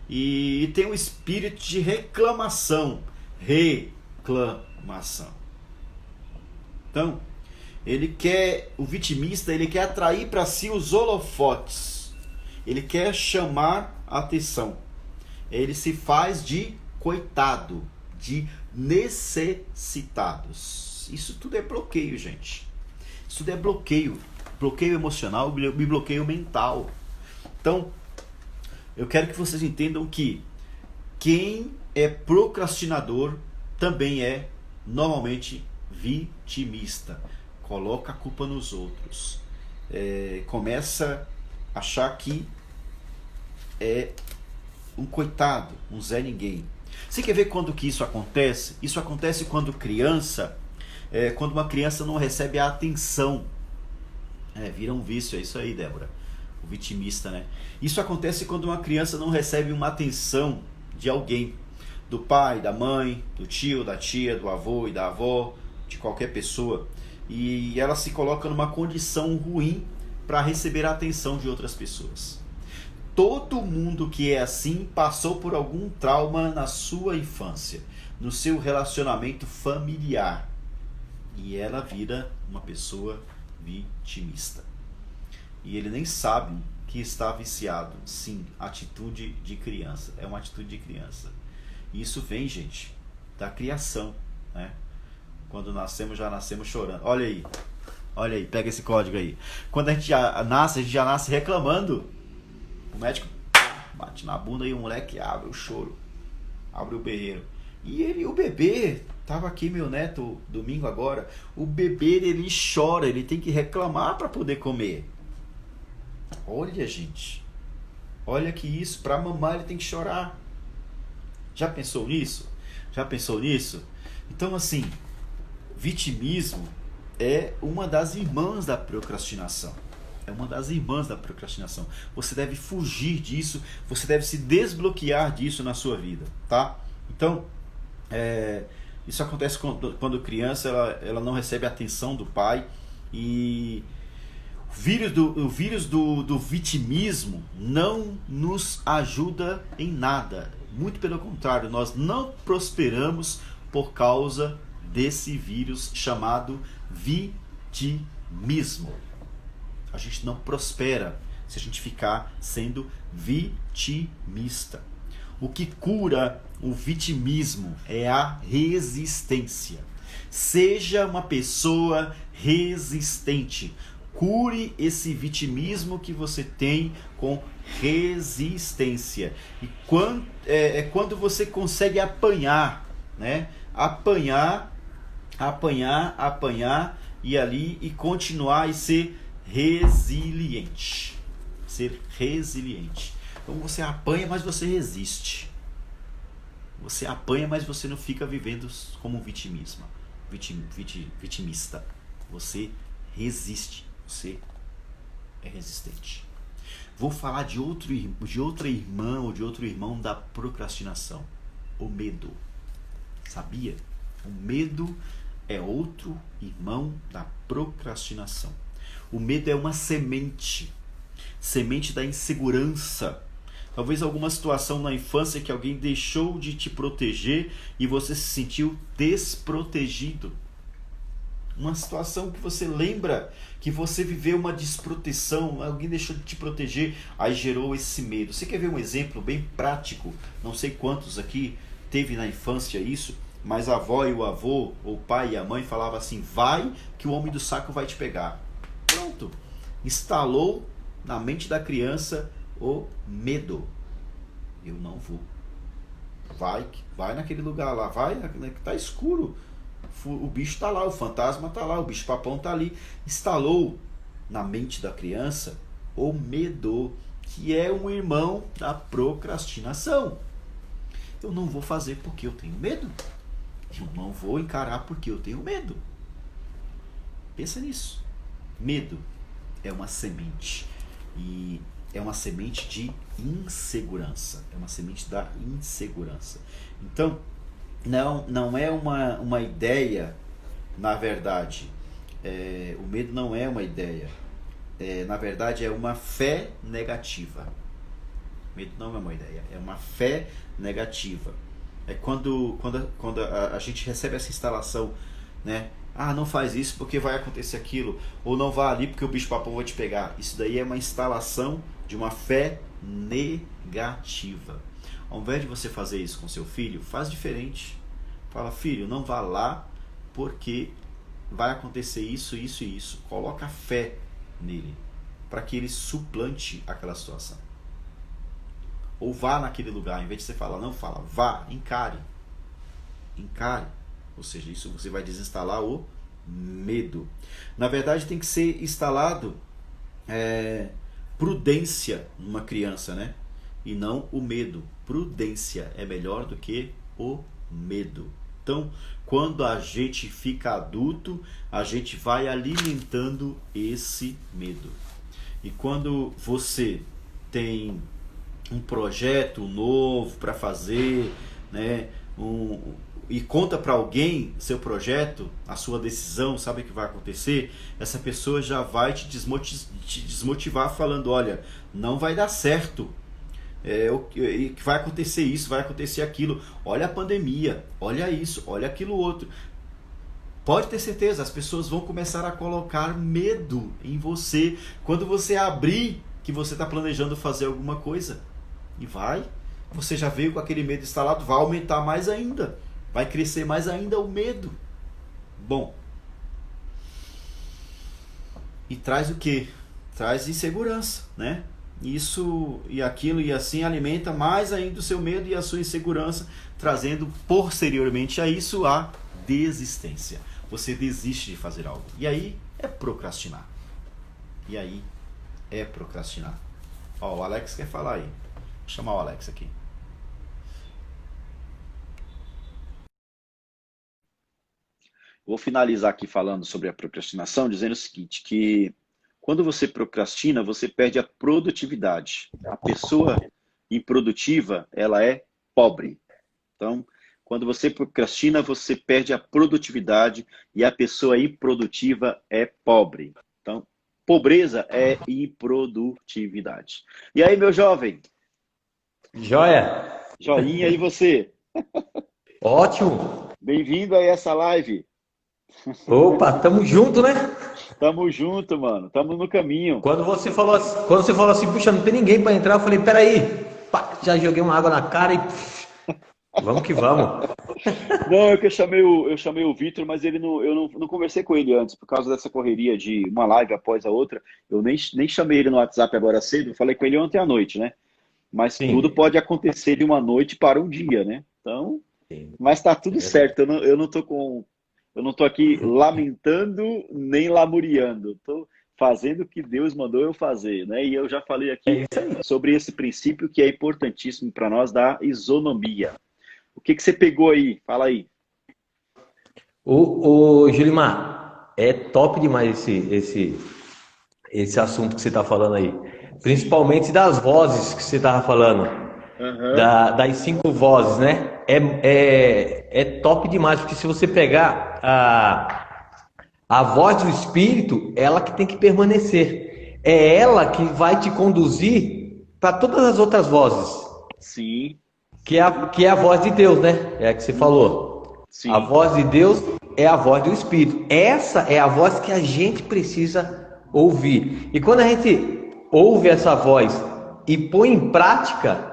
E tem um espírito de reclamação. Reclamação. Então, o vitimista, ele quer atrair para si os holofotes. Ele quer chamar a atenção. Ele se faz de coitado, de necessitados. Isso tudo é bloqueio, gente. Isso tudo é bloqueio. Bloqueio emocional e bloqueio mental. Então, eu quero que vocês entendam que quem é procrastinador também é normalmente vitimista. Coloca a culpa nos outros. Começa a achar que é um coitado, um Zé Ninguém. Você quer ver quando que isso acontece? Isso acontece quando quando uma criança não recebe a atenção. Vira um vício, é isso aí, Débora. O vitimista, né? Isso acontece quando uma criança não recebe uma atenção de alguém. Do pai, da mãe, do tio, da tia, do avô e da avó, de qualquer pessoa. E ela se coloca numa condição ruim para receber a atenção de outras pessoas. Todo mundo que é assim passou por algum trauma na sua infância, no seu relacionamento familiar. E ela vira uma pessoa vitimista. E ele nem sabe que está viciado. Sim, atitude de criança. É uma atitude de criança. E isso vem, gente, da criação, né? Quando nascemos, já nascemos chorando. Olha aí, pega esse código aí. Quando a gente já nasce reclamando. O médico bate na bunda e o moleque abre o choro, abre o berreiro. E o bebê, tava aqui meu neto domingo agora, o bebê ele chora, ele tem que reclamar para poder comer. Olha, gente, Olha que isso, para mamar ele tem que chorar. Já pensou nisso? Já pensou nisso? Então, assim, vitimismo é uma das irmãs da procrastinação. É uma das irmãs da procrastinação. Você deve fugir disso, você deve se desbloquear disso na sua vida, tá? Então, isso acontece quando criança ela não recebe a atenção do pai, e o vírus do vitimismo não nos ajuda em nada. Muito pelo contrário, nós não prosperamos por causa desse vírus chamado vitimismo. A gente não prospera se a gente ficar sendo vitimista. O que cura o vitimismo é a resistência. Seja uma pessoa resistente. Cure esse vitimismo que você tem com resistência. E quando você consegue apanhar, né? Apanhar e continuar e ser resiliente. Ser resiliente. Então você apanha, mas você resiste. Você apanha, mas você não fica vivendo como um vitimista. Você resiste. Você é resistente. Vou falar de outra irmã ou de outro irmão da procrastinação. O medo. Sabia? O medo é outro irmão da procrastinação. O medo é uma semente da insegurança. Talvez alguma situação na infância que alguém deixou de te proteger e você se sentiu desprotegido. Uma situação que você lembra que você viveu uma desproteção, alguém deixou de te proteger, aí gerou esse medo. Você quer ver um exemplo bem prático? Não sei quantos aqui teve na infância isso, mas a avó e o avô, ou o pai e a mãe falavam assim: vai que o homem do saco vai te pegar. Pronto, instalou na mente da criança o medo. Eu não vou. Vai naquele lugar lá, vai, que tá escuro. O bicho tá lá, o fantasma tá lá, o bicho papão tá ali. Instalou na mente da criança o medo, que é um irmão da procrastinação. Eu não vou fazer porque eu tenho medo. Eu não vou encarar porque eu tenho medo. Pensa nisso. Medo é uma semente. E é uma semente de insegurança. É uma semente da insegurança. Então, não é uma ideia, na verdade. O medo não é uma ideia. Na verdade, é uma fé negativa. O medo não é uma ideia, é uma fé negativa. É quando a gente recebe essa instalação, né? Ah, não faz isso porque vai acontecer aquilo. Ou não vá ali porque o bicho-papão vai te pegar. Isso daí é uma instalação de uma fé negativa. Ao invés de você fazer isso com seu filho, faz diferente. Fala: filho, não vá lá porque vai acontecer isso, isso e isso. Coloca fé nele para que ele suplante aquela situação. Ou vá naquele lugar. Em vez de você falar não, fala vá, encare. Encare. Ou seja, isso você vai desinstalar o medo. Na verdade, tem que ser instalado prudência numa criança, né? E não o medo. Prudência é melhor do que o medo. Então, quando a gente fica adulto, a gente vai alimentando esse medo. E quando você tem um projeto novo para fazer, né? E conta para alguém seu projeto, a sua decisão, sabe o que vai acontecer? Essa pessoa já vai te desmotivar falando: olha, não vai dar certo. Vai acontecer isso, vai acontecer aquilo. Olha a pandemia, olha isso, olha aquilo outro. Pode ter certeza, as pessoas vão começar a colocar medo em você quando você abrir que você está planejando fazer alguma coisa. E você já veio com aquele medo instalado, vai aumentar mais ainda. Vai crescer mais ainda o medo. Bom. E traz o quê? Traz insegurança, né? Isso e aquilo e assim alimenta mais ainda o seu medo e a sua insegurança, trazendo posteriormente a isso a desistência. Você desiste de fazer algo. E aí é procrastinar. Ó, o Alex quer falar aí. Vou chamar o Alex aqui. Vou finalizar aqui falando sobre a procrastinação, dizendo o seguinte, que quando você procrastina, você perde a produtividade. A pessoa improdutiva, ela é pobre. Então, quando você procrastina, você perde a produtividade e a pessoa improdutiva é pobre. Então, pobreza é improdutividade. E aí, meu jovem? Joia? Joinha, e você? Ótimo. Bem-vindo a essa live. Opa, tamo junto, né? Tamo junto, mano. Tamo no caminho. Quando você falou assim, puxa, não tem ninguém para entrar, eu falei, peraí. Pá, já joguei uma água na cara e vamos que vamos. Não, eu chamei o Vitor, mas eu não conversei com ele antes, por causa dessa correria de uma live após a outra. Eu nem chamei ele no WhatsApp agora cedo, eu falei com ele ontem à noite, né? Mas tudo Sim, pode acontecer de uma noite para um dia, né? Então, sim, mas tá é tudo verdade. certo. Eu não tô aqui lamentando nem lamuriando. Tô fazendo o que Deus mandou eu fazer, né? E eu já falei É aqui isso aí. sobre esse princípio que é importantíssimo para nós da isonomia. O que que você pegou aí? Fala aí. Ô, Gilimar, é top demais esse assunto que você está falando aí. Sim. Principalmente das vozes que você estava falando. Aham. Das 5 vozes, né? É top demais, porque se você pegar a voz do Espírito, ela que tem que permanecer. É ela que vai te conduzir para todas as outras vozes, Sim. que é a voz de Deus, né? É a que você Uhum. falou. A Sim. voz de Deus é a voz do Espírito. Essa é a voz que a gente precisa ouvir. E quando a gente ouve essa voz e põe em prática,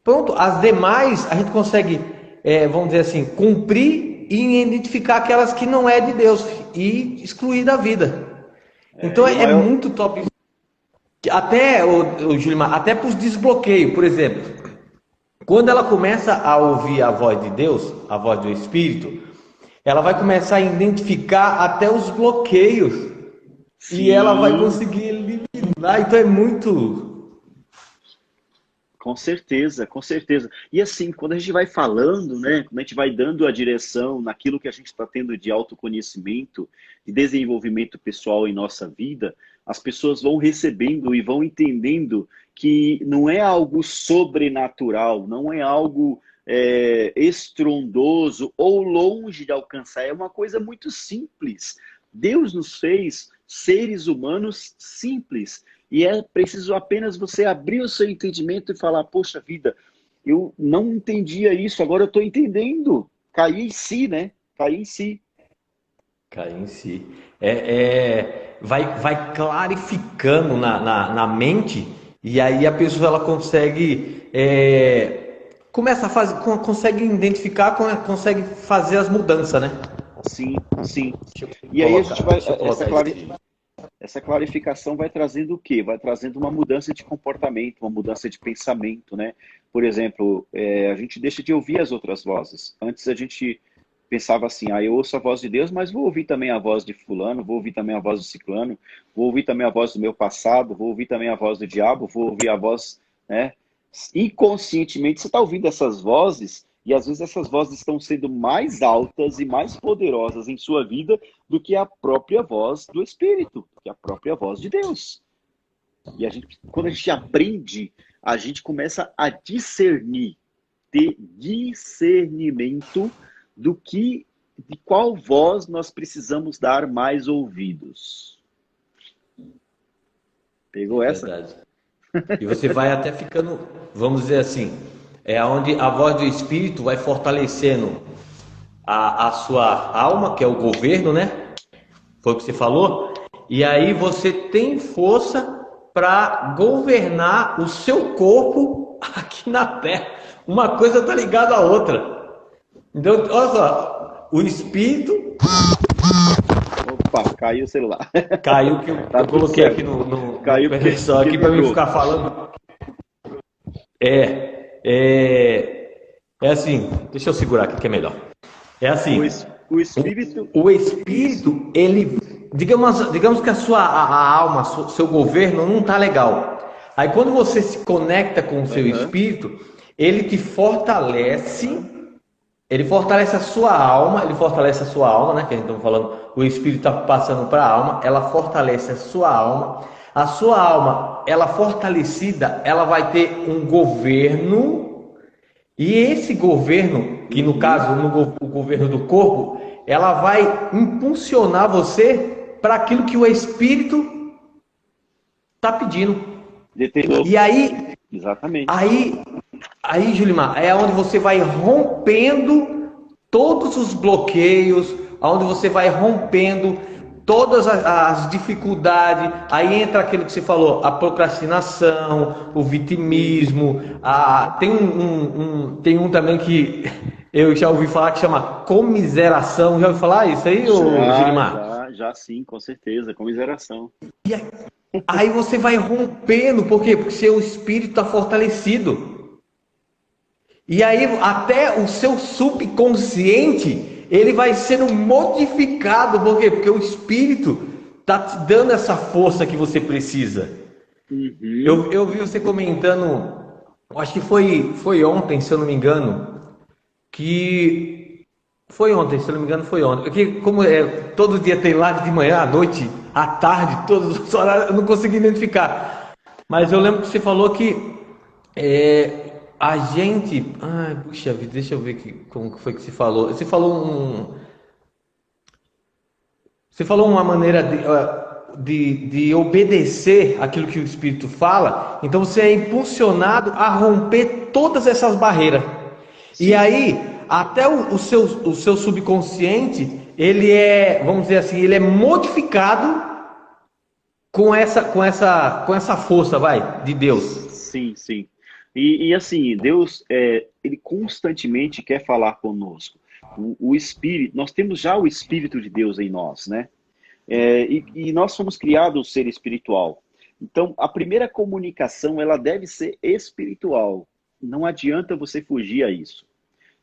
pronto, as demais a gente consegue, vamos dizer assim, cumprir e identificar aquelas que não é de Deus e excluir da vida. Então E o é maior. muito top. Até, o Gilmar, até para os desbloqueios, por exemplo, quando ela começa a ouvir a voz de Deus, a voz do Espírito, ela vai começar a identificar até os bloqueios e ela vai Sim. conseguir eliminar. Então é muito. Com certeza, com certeza. E assim, quando a gente vai falando, né, quando a gente vai dando a direção naquilo que a gente está tendo de autoconhecimento, de desenvolvimento pessoal em nossa vida, as pessoas vão recebendo e vão entendendo que não é algo sobrenatural, não é algo estrondoso ou longe de alcançar, é uma coisa muito simples. Deus nos fez seres humanos simples. E é preciso apenas você abrir o seu entendimento e falar: poxa vida, eu não entendia isso, agora eu estou entendendo. Cair em si, né? Cair em si. Cair em si. Vai clarificando na mente, e aí a pessoa ela consegue. Começa a fazer, consegue identificar, consegue fazer as mudanças, né? Sim, sim. Deixa eu E aí a gente colocar, vai. deixa eu colocar isso aqui. Essa clarificação vai trazendo o quê? Vai trazendo uma mudança de comportamento, uma mudança de pensamento, né? Por exemplo, a gente deixa de ouvir as outras vozes. Antes a gente pensava assim: eu ouço a voz de Deus, mas vou ouvir também a voz de fulano, vou ouvir também a voz do ciclano, vou ouvir também a voz do meu passado, vou ouvir também a voz do diabo, vou ouvir a voz, né? Inconscientemente você está ouvindo essas vozes e às vezes essas vozes estão sendo mais altas e mais poderosas em sua vida do que a própria voz do Espírito, do que a própria voz de Deus. E quando a gente aprende, a gente começa a discernir, ter discernimento de qual voz nós precisamos dar mais ouvidos. É Pegou essa? verdade. E você vai até ficando, vamos dizer assim, é onde a voz do Espírito vai fortalecendo a sua alma, que é o governo, né? Foi o que você falou. E aí você tem força para governar o seu corpo aqui na Terra. Uma coisa está ligada à outra. Então, olha só, o Espírito Opa, caiu o celular. caiu que Tá eu tudo coloquei aqui certo. no Caiu pessoal porque aqui para mim vibrou. ficar falando. É assim, deixa eu segurar aqui que é melhor. É O, assim, es- o espírito. o Isso. espírito, ele, digamos que a alma, seu governo não tá legal. Aí quando você se conecta com o seu Aham. espírito, ele te fortalece, ele fortalece a sua alma, ele fortalece a sua alma, né? Que a gente está falando, o espírito está passando para a alma, ela fortalece a sua alma. A sua alma, ela fortalecida, ela vai ter um governo, e esse governo, que no Uhum. caso, o governo do corpo, ela vai impulsionar você para aquilo que o espírito está pedindo. Determinou. E aí, Exatamente. aí, aí, Julimar, é onde você vai rompendo todos os bloqueios, onde você vai rompendo todas as dificuldades. Aí entra aquilo que você falou, a procrastinação, o vitimismo. Tem um também que eu já ouvi falar que chama comiseração. Já ouviu falar isso aí, ô Já, Julimar? já sim, com certeza. Comiseração. E aí você vai rompendo, por quê? Porque seu espírito está fortalecido. E aí até o seu subconsciente, ele vai sendo modificado, por quê? Porque o espírito está te dando essa força que você precisa. Uhum. Eu vi você comentando, acho que foi ontem, se eu não me engano, que foi ontem, se eu não me engano, foi ontem. Que como é, todo dia tem live de manhã, à noite, à tarde, todos os horários, eu não consegui identificar. Mas eu lembro que você falou que a gente. Ai, puxa vida, deixa eu ver como que foi que você falou. Você falou uma maneira de obedecer aquilo que o Espírito fala, então você é impulsionado a romper todas essas barreiras. E Sim. aí, até o seu subconsciente, ele é, vamos dizer assim, ele é modificado com essa força, vai, de Deus. Sim, sim. E assim, Deus, ele constantemente quer falar conosco. O Espírito, nós temos já o Espírito de Deus em nós, né? E nós somos criados ser espiritual. Então, a primeira comunicação, ela deve ser espiritual. Não adianta você fugir a isso.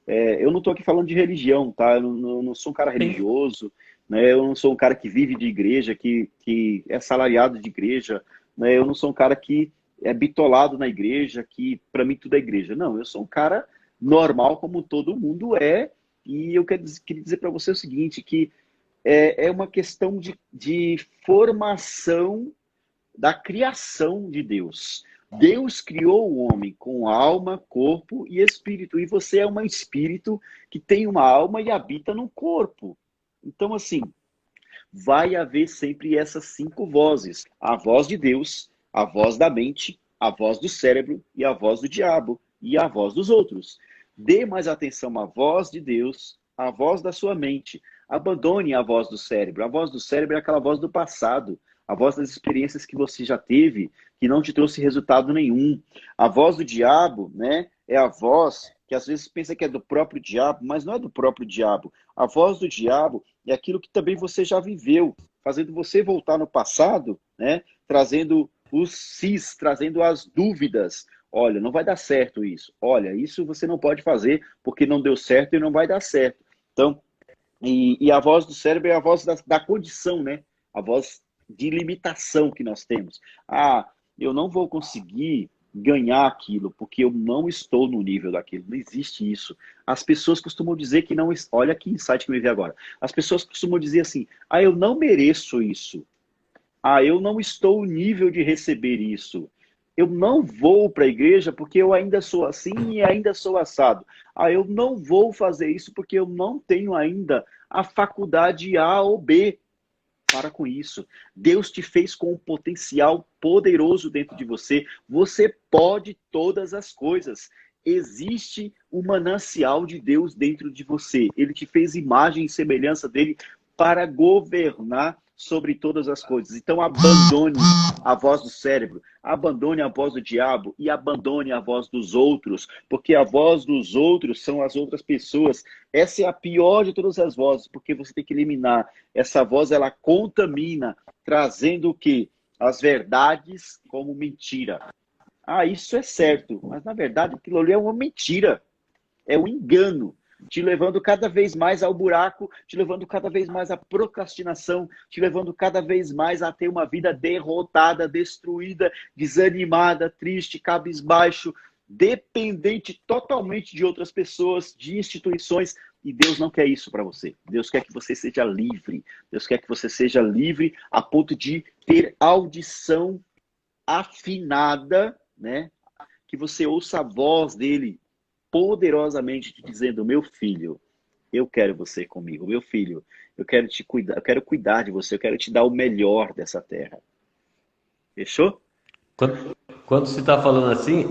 Eu não estou aqui falando de religião, tá? Eu não sou um cara Sim. religioso, né? Eu não sou um cara que vive de igreja, que é salariado de igreja, né? Eu não sou um cara que é bitolado na igreja, que para mim tudo é igreja. Não, eu sou um cara normal, como todo mundo é, e eu queria dizer para você o seguinte, que é uma questão de formação da criação de Deus. Deus criou o homem com alma, corpo e espírito. E você é um espírito que tem uma alma e habita no corpo. Então, assim, vai haver sempre essas cinco vozes: a voz de Deus, a voz da mente, a voz do cérebro e a voz do diabo e a voz dos outros. Dê mais atenção à voz de Deus, à voz da sua mente. Abandone a voz do cérebro. A voz do cérebro é aquela voz do passado, a voz das experiências que você já teve, que não te trouxe resultado nenhum. A voz do diabo, né, é a voz que às vezes pensa que é do próprio diabo, mas não é do próprio diabo. A voz do diabo é aquilo que também você já viveu, fazendo você voltar no passado, né, trazendo os cis, trazendo as dúvidas. Olha, não vai dar certo isso. Olha, isso você não pode fazer porque não deu certo e não vai dar certo. Então, e a voz do cérebro é a voz da condição, né? A voz de limitação que nós temos. Ah, eu não vou conseguir ganhar aquilo porque eu não estou no nível daquilo. Não existe isso. As pessoas costumam dizer que não. Olha que insight que me veio agora. As pessoas costumam dizer assim: ah, eu não mereço isso. Ah, eu não estou no nível de receber isso. Eu não vou para a igreja porque eu ainda sou assim e ainda sou assado. Ah, eu não vou fazer isso porque eu não tenho ainda a faculdade A ou B. Para com isso. Deus te fez com um potencial poderoso dentro de você. Você pode todas as coisas. Existe um manancial de Deus dentro de você. Ele te fez imagem e semelhança dele para governar sobre todas as coisas. Então abandone a voz do cérebro, abandone a voz do diabo e abandone a voz dos outros, porque a voz dos outros são as outras pessoas. Essa é a pior de todas as vozes, porque você tem que eliminar. Essa voz, ela contamina, trazendo o quê? As verdades como mentira. Ah, isso é certo, mas na verdade aquilo ali é uma mentira, é um engano. te levando cada vez mais ao buraco, te levando cada vez mais à procrastinação, te levando cada vez mais a ter uma vida derrotada, destruída, desanimada, triste, cabisbaixo, dependente totalmente de outras pessoas, de instituições. E Deus não quer isso para você. Deus quer que você seja livre. Deus quer que você seja livre a ponto de ter audição afinada, né? Que você ouça a voz dele poderosamente te dizendo: meu filho, eu quero você comigo. Meu filho, eu quero te cuidar, eu quero cuidar de você, eu quero te dar o melhor dessa terra. Fechou? Quando você está falando assim,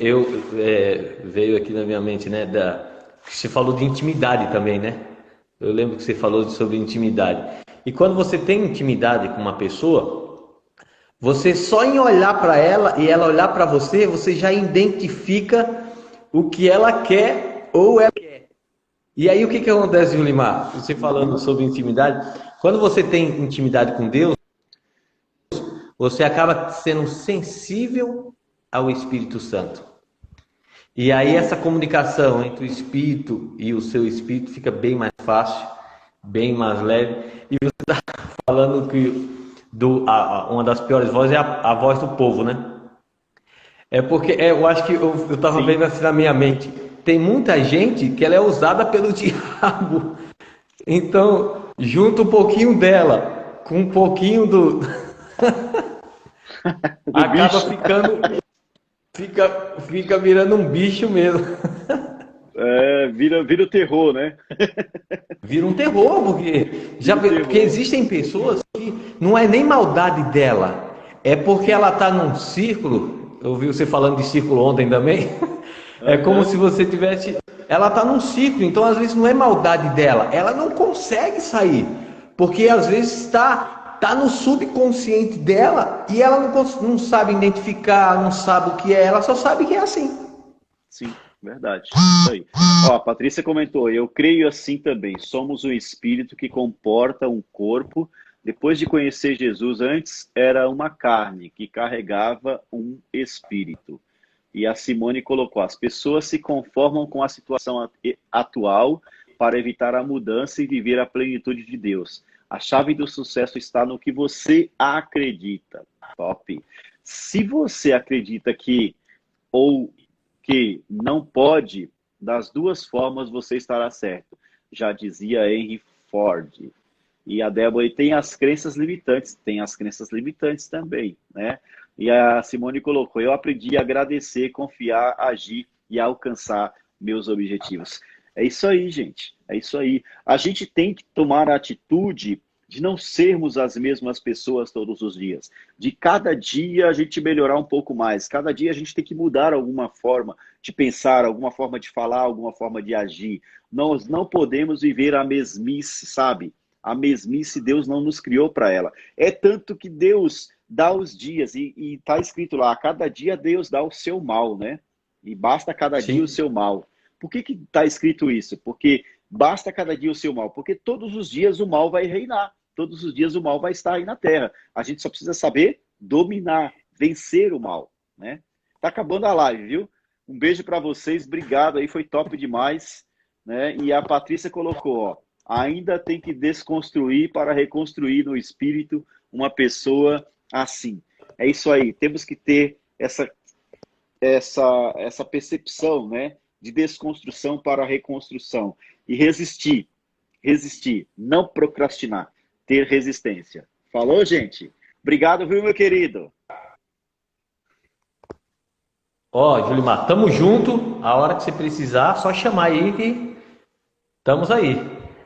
veio aqui na minha mente, né, que você falou de intimidade também, né? Eu lembro que você falou sobre intimidade. E quando você tem intimidade com uma pessoa, você só em olhar para ela e ela olhar para você, você já identifica o que ela quer ou ela quer. E aí o que acontece, Julimar? Você falando sobre intimidade, quando você tem intimidade com Deus, você acaba sendo sensível ao Espírito Santo. E aí essa comunicação entre o Espírito e o seu Espírito fica bem mais fácil, bem mais leve. E você está falando que uma das piores vozes é a voz do povo, né? É porque eu acho que eu estava vendo assim na minha mente. Tem muita gente que ela é usada pelo diabo. Então, junta um pouquinho dela com um pouquinho do acaba bicho. Fica virando um bicho mesmo. Vira o terror, né? Vira um terror, porque existem pessoas que não é nem maldade dela, é porque ela está num círculo. Eu ouvi você falando de círculo ontem também. É como se você tivesse. Ela está num círculo, então às vezes não é maldade dela, ela não consegue sair, porque às vezes está no subconsciente dela e ela não sabe identificar, não sabe o que é, ela só sabe que é assim. Sim, verdade. Isso aí. Ó, a Patrícia comentou: eu creio assim também. Somos um espírito que comporta um corpo. Depois de conhecer Jesus, antes era uma carne que carregava um espírito. E a Simone colocou: as pessoas se conformam com a situação atual para evitar a mudança e viver a plenitude de Deus. A chave do sucesso está no que você acredita. Top. Se você acredita que não pode, das duas formas você estará certo. Já dizia Henry Ford. E a Débora tem as crenças limitantes também, né? E a Simone colocou: eu aprendi a agradecer, confiar, agir e alcançar meus objetivos. É isso aí, gente. É isso aí. A gente tem que tomar a atitude de não sermos as mesmas pessoas todos os dias. De cada dia a gente melhorar um pouco mais. Cada dia a gente tem que mudar alguma forma de pensar, alguma forma de falar, alguma forma de agir. Nós não podemos viver a mesmice, sabe? A mesmice Deus não nos criou para ela. É tanto que Deus dá os dias, e está escrito lá: a cada dia Deus dá o seu mal, né? E basta cada dia o seu mal. Por que está escrito isso? Porque basta cada dia o seu mal. Porque todos os dias o mal vai reinar. Todos os dias o mal vai estar aí na Terra. A gente só precisa saber dominar, vencer o mal, né? Tá acabando a live, viu? Um beijo para vocês. Obrigado aí, foi top demais, né? E a Patrícia colocou, ó: ainda tem que desconstruir para reconstruir no espírito uma pessoa assim. É isso aí. Temos que ter essa percepção, né? De desconstrução para reconstrução. E resistir. Resistir. Não procrastinar. Ter resistência. Falou, gente? Obrigado, viu, meu querido? Ó, Julimar, tamo junto. A hora que você precisar, só chamar aí que estamos aí.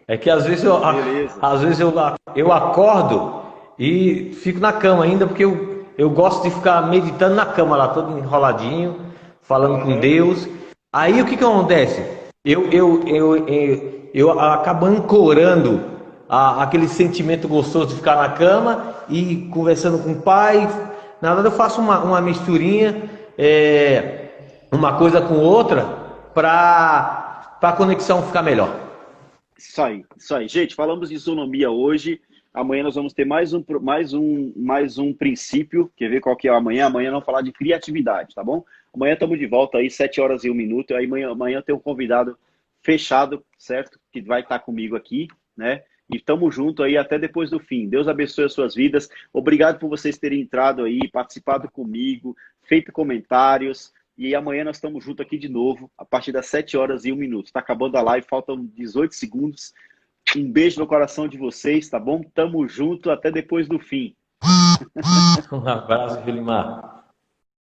É que às vezes eu acordo e fico na cama ainda, porque eu gosto de ficar meditando na cama lá, todo enroladinho, falando com Deus. Aí o que acontece? Eu acabo ancorando aquele sentimento gostoso de ficar na cama e conversando com o pai. Na verdade, eu faço uma misturinha, uma coisa com outra, para a conexão ficar melhor. Isso aí, isso aí. Gente, falamos de isonomia hoje. Amanhã nós vamos ter mais um princípio. Quer ver qual que é amanhã? Amanhã nós vamos falar de criatividade, tá bom? Amanhã estamos de volta aí, 7 horas e 1 minuto. Aí amanhã tem um convidado fechado, certo? Que vai estar comigo aqui, né? E tamo junto aí até depois do fim. Deus abençoe as suas vidas. Obrigado por vocês terem entrado aí, participado comigo, feito comentários. E amanhã nós estamos juntos aqui de novo, a partir das 7h01. Está acabando a live, faltam 18 segundos. Um beijo no coração de vocês, tá bom? Tamo junto até depois do fim. Um abraço, Vilimar.